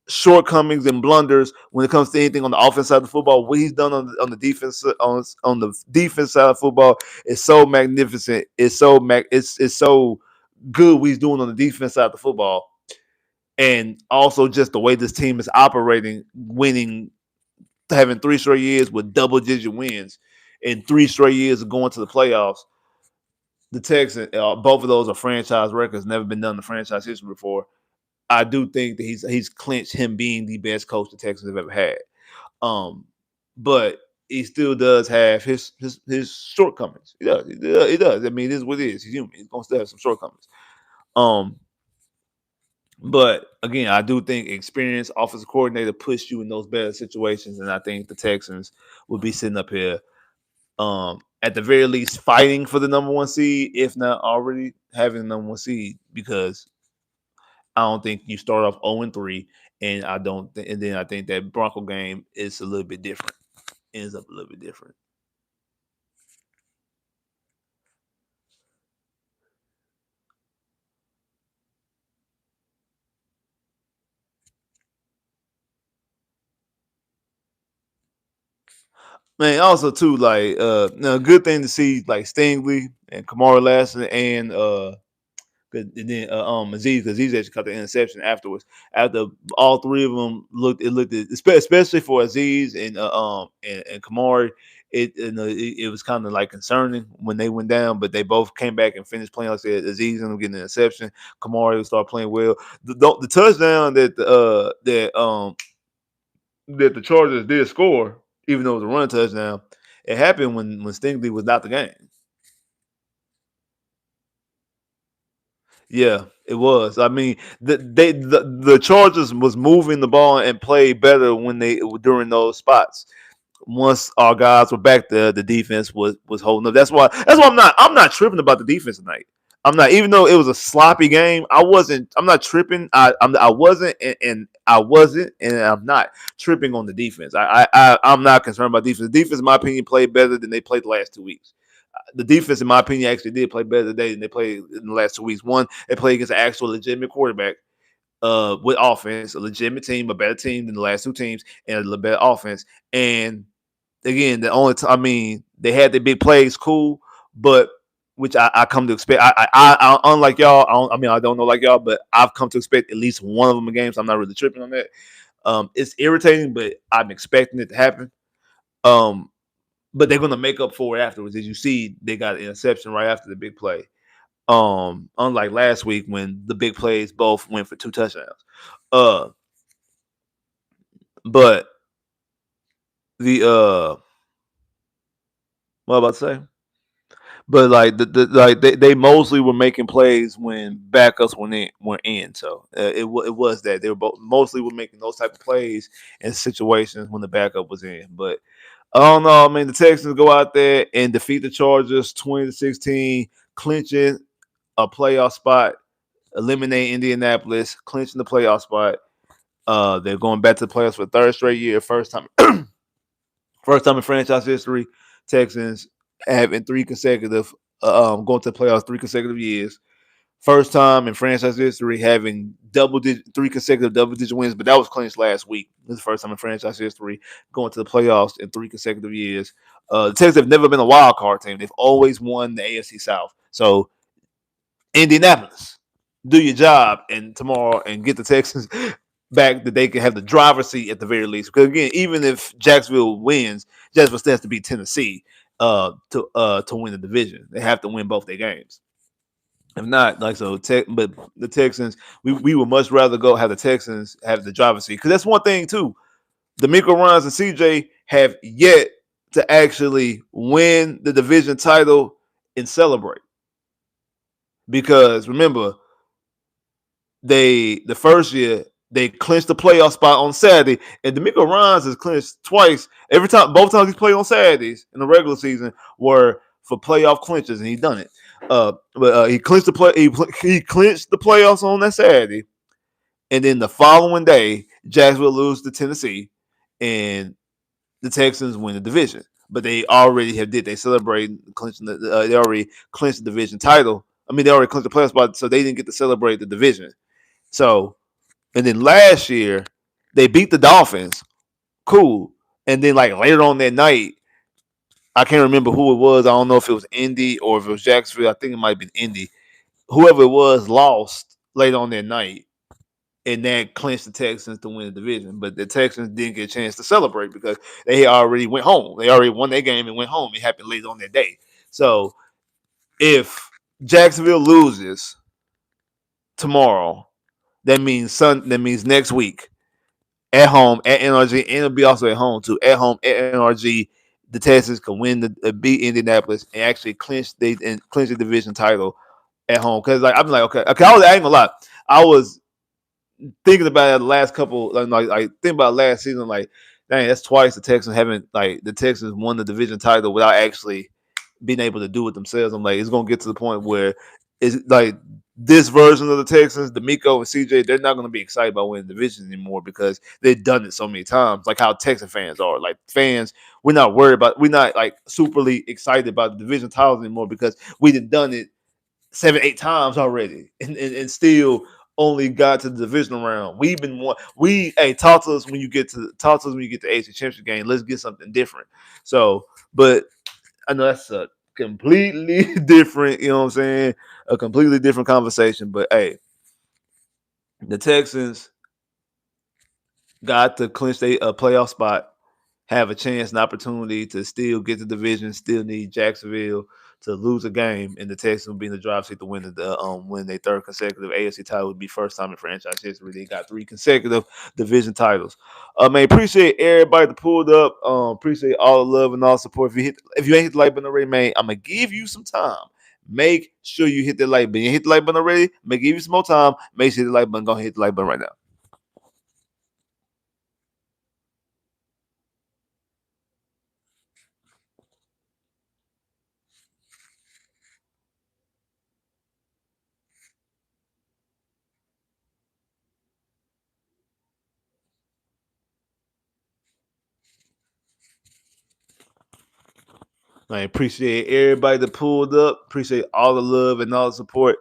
shortcomings and blunders when it comes to anything on the offense side of the football. What he's done on the defense on the defense side of football is so magnificent. It's so good what he's doing on the defense side of the football, and also just the way this team is operating, winning, having 3 straight years with double-digit wins, and 3 straight years of going to the playoffs. The Texans, both of those are franchise records, never been done in the franchise history before. I do think that he's clinched him being the best coach the Texans have ever had. But he still does have his shortcomings. He does. I mean, it is what it is. He's human. He's gonna still have some shortcomings. But again, I do think experienced offensive coordinator push you in those better situations, and I think the Texans will be sitting up here, at the very least, fighting for the number one seed, if not already having the number one seed, because I don't think you start off 0-3, and I don't, and then I think that Bronco game is a little bit different, ends up a little bit different. Man, also too, like a good thing to see like Stingley and Kamara Lassiter and and then Aziz, because Aziz actually caught the interception afterwards. After all three of them looked especially for Aziz and Kamari, it was kind of like concerning when they went down, but they both came back and finished playing. Like I said, Aziz ended up getting an interception. Kamari started playing well. The touchdown that the Chargers did score, even though it was a run touchdown, it happened when Stingley was out the game. Yeah, it was. I mean, the Chargers was moving the ball and played better when they during those spots. Once our guys were back there, the defense was holding up. That's why I'm not tripping about the defense tonight. I'm not, even though it was a sloppy game. I'm not tripping. I wasn't, and I wasn't, and I'm not tripping on the defense. I'm not concerned about defense. The defense, in my opinion, played better than they played the last 2 weeks. The defense, in my opinion, actually did play better today than they played in the last 2 weeks. One, they played against an actual legitimate quarterback, with offense, a legitimate team, a better team than the last two teams, and a little better offense. And again, I mean, they had the big plays, cool, but which I come to expect. Unlike y'all, I don't know like y'all, but I've come to expect at least one of them in games. So I'm not really tripping on that. It's irritating, but I'm expecting it to happen. Um, but they're gonna make up for it afterwards. As you see, they got an interception right after the big play. Unlike last week when the big plays both went for 2 touchdowns. Uh, but the what am I about to say? But like they mostly were making plays when backups were in. So it was that they were mostly were making those type of plays in situations when the backup was in. But I don't know. I mean, the Texans go out there and defeat the Chargers 20-16, clinching a playoff spot, eliminate Indianapolis, clinching the playoff spot. They're going back to the playoffs for the third straight year. First time in franchise history, Texans having three consecutive, going to the playoffs 3 consecutive years. First time in franchise history having three consecutive double-digit wins, but that was clinched last week. This is the first time in franchise history going to the playoffs in 3 consecutive years. The Texans have never been a wild card team. They've always won the AFC South. So Indianapolis, do your job and tomorrow and get the Texans back that they can have the driver's seat at the very least. Because again, even if Jacksonville wins, Jacksonville stands to beat Tennessee to win the division. They have to win both their games. If not, like so, but the Texans, we would much rather go have the Texans have the driver's seat because that's one thing too. The Miko Ryans and CJ have yet to actually win the division title and celebrate. Because remember, the first year they clinched the playoff spot on Saturday, and D'Amico Ryans has clinched twice. Both times he's played on Saturdays in the regular season were for playoff clinches, and he done it. But he clinched the play. He clinched the playoffs on that Saturday, and then the following day, Jacksonville lose to Tennessee, and the Texans win the division. But they already did. They celebrate clinching they already clinched the division title. I mean, they already clinched the playoff spot, so they didn't get to celebrate the division. So, and then last year they beat the Dolphins. Cool. And then like later on that night, I can't remember who it was. I don't know if it was Indy or if it was Jacksonville. I think it might have been Indy. Whoever it was lost late on that night, and that clinched the Texans to win the division. But the Texans didn't get a chance to celebrate because they already went home. They already won their game and went home. It happened late on that day. So if Jacksonville loses tomorrow, that means next week at home at NRG, and it'll be also at home too. At home at NRG, the Texans can win beat Indianapolis and actually clinch the division title at home. Because like I'm like okay, I ain't gonna lie, I was thinking about it, the last couple, like think about last season, like dang, that's twice the Texans haven't like the Texans won the division title without actually being able to do it themselves. I'm like, it's gonna get to the point where it's like this version of the Texans, D'Amico and CJ, they're not gonna be excited about winning divisions anymore because they've done it so many times. Like how Texan fans are. Like fans, we're not like superly excited about the division titles anymore because we've done it 7, 8 times already, and still only got to the divisional round. We've been one. Talk to us when you get to the AFC Championship game. Let's get something different. So, but I know that's a completely different, you know what I'm saying? A completely different conversation. But hey, the Texans got to clinch a playoff spot, have a chance, an opportunity to still get the division, still need Jacksonville to lose a game, and the Texans will be in the driver's seat to win their third consecutive AFC title. Would be first time in franchise history. They got 3 consecutive division titles. Man, appreciate everybody that pulled up. Appreciate all the love and all the support. If you ain't hit the like button already, man, I'm gonna give you some time. Make sure you hit the like button. You hit the like button already. I'm gonna give you some more time. Make sure you hit the like button. Go ahead, hit the like button right now. I appreciate everybody that pulled up. Appreciate all the love and all the support.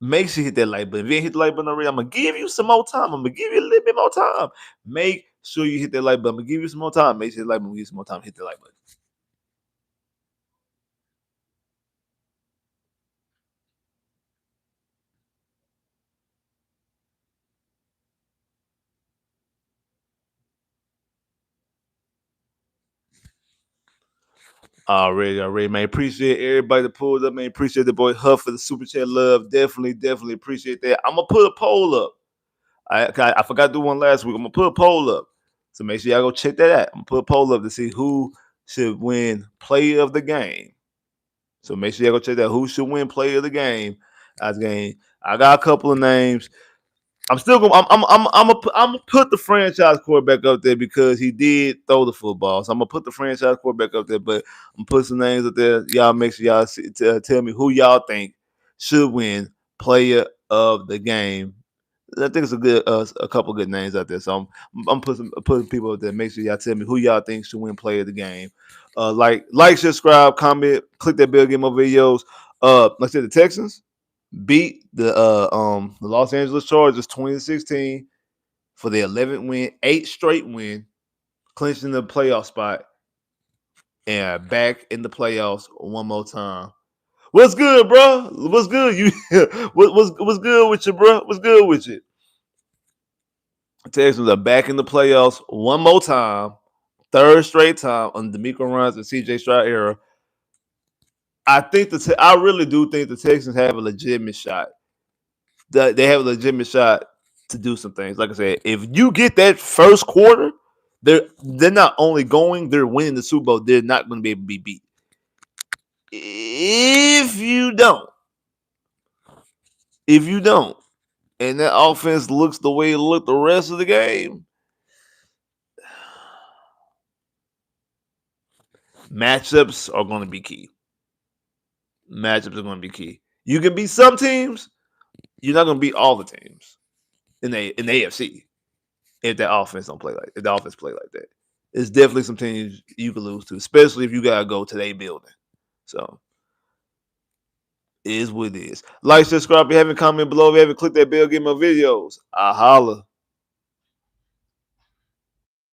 Make sure you hit that like button. If you ain't hit the like button already, I'm gonna give you some more time. I'm gonna give you a little bit more time. Make sure you hit that like button. I'm gonna give you some more time. Make sure you hit the like button. Give you some more time. Hit the like button. Already, man. Appreciate everybody that pulled up, man. Appreciate the boy Huff for the super chat love. Definitely appreciate that. I'm gonna put a poll up. I forgot to do one last week. I'm gonna put a poll up. So make sure y'all go check that out. I'm gonna put a poll up to see who should win player of the game. So make sure y'all go check that. Who should win player of the game? I got a couple of names. I'm still going. I'm gonna put the franchise quarterback up there because he did throw the football. So I'm gonna put the franchise quarterback up there. But I'm put some names up there. Y'all make sure y'all tell me who y'all think should win player of the game. I think it's a couple good names out there. So I'm putting people up there. Make sure y'all tell me who y'all think should win player of the game. Subscribe, comment, click that bell, get more videos. Like I said, the Texans beat the Los Angeles Chargers 2016 for the 11th win, 8th straight win, clinching the playoff spot, and back in the playoffs one more time. What's good, bro? What's good? What's good with you, bro? What's good with you? Texans are back in the playoffs one more time, third straight time on the D'Amico Ryans and CJ Stroud era. I really do think the Texans have a legitimate shot. They have a legitimate shot to do some things. Like I said, if you get that first quarter, they're not only they're winning the Super Bowl. They're not going to be able to be beat. If you don't, and that offense looks the way it looked the rest of the game, matchups are going to be key. Matchups are going to be key. You can beat some teams. You're not going to beat all the teams in the AFC if that offense if the offense play like that. It's definitely some teams you could lose to, especially if you gotta go to their building. So it is what it is. Like, subscribe if you haven't, comment below. If you haven't clicked that bell, get my videos. I holla.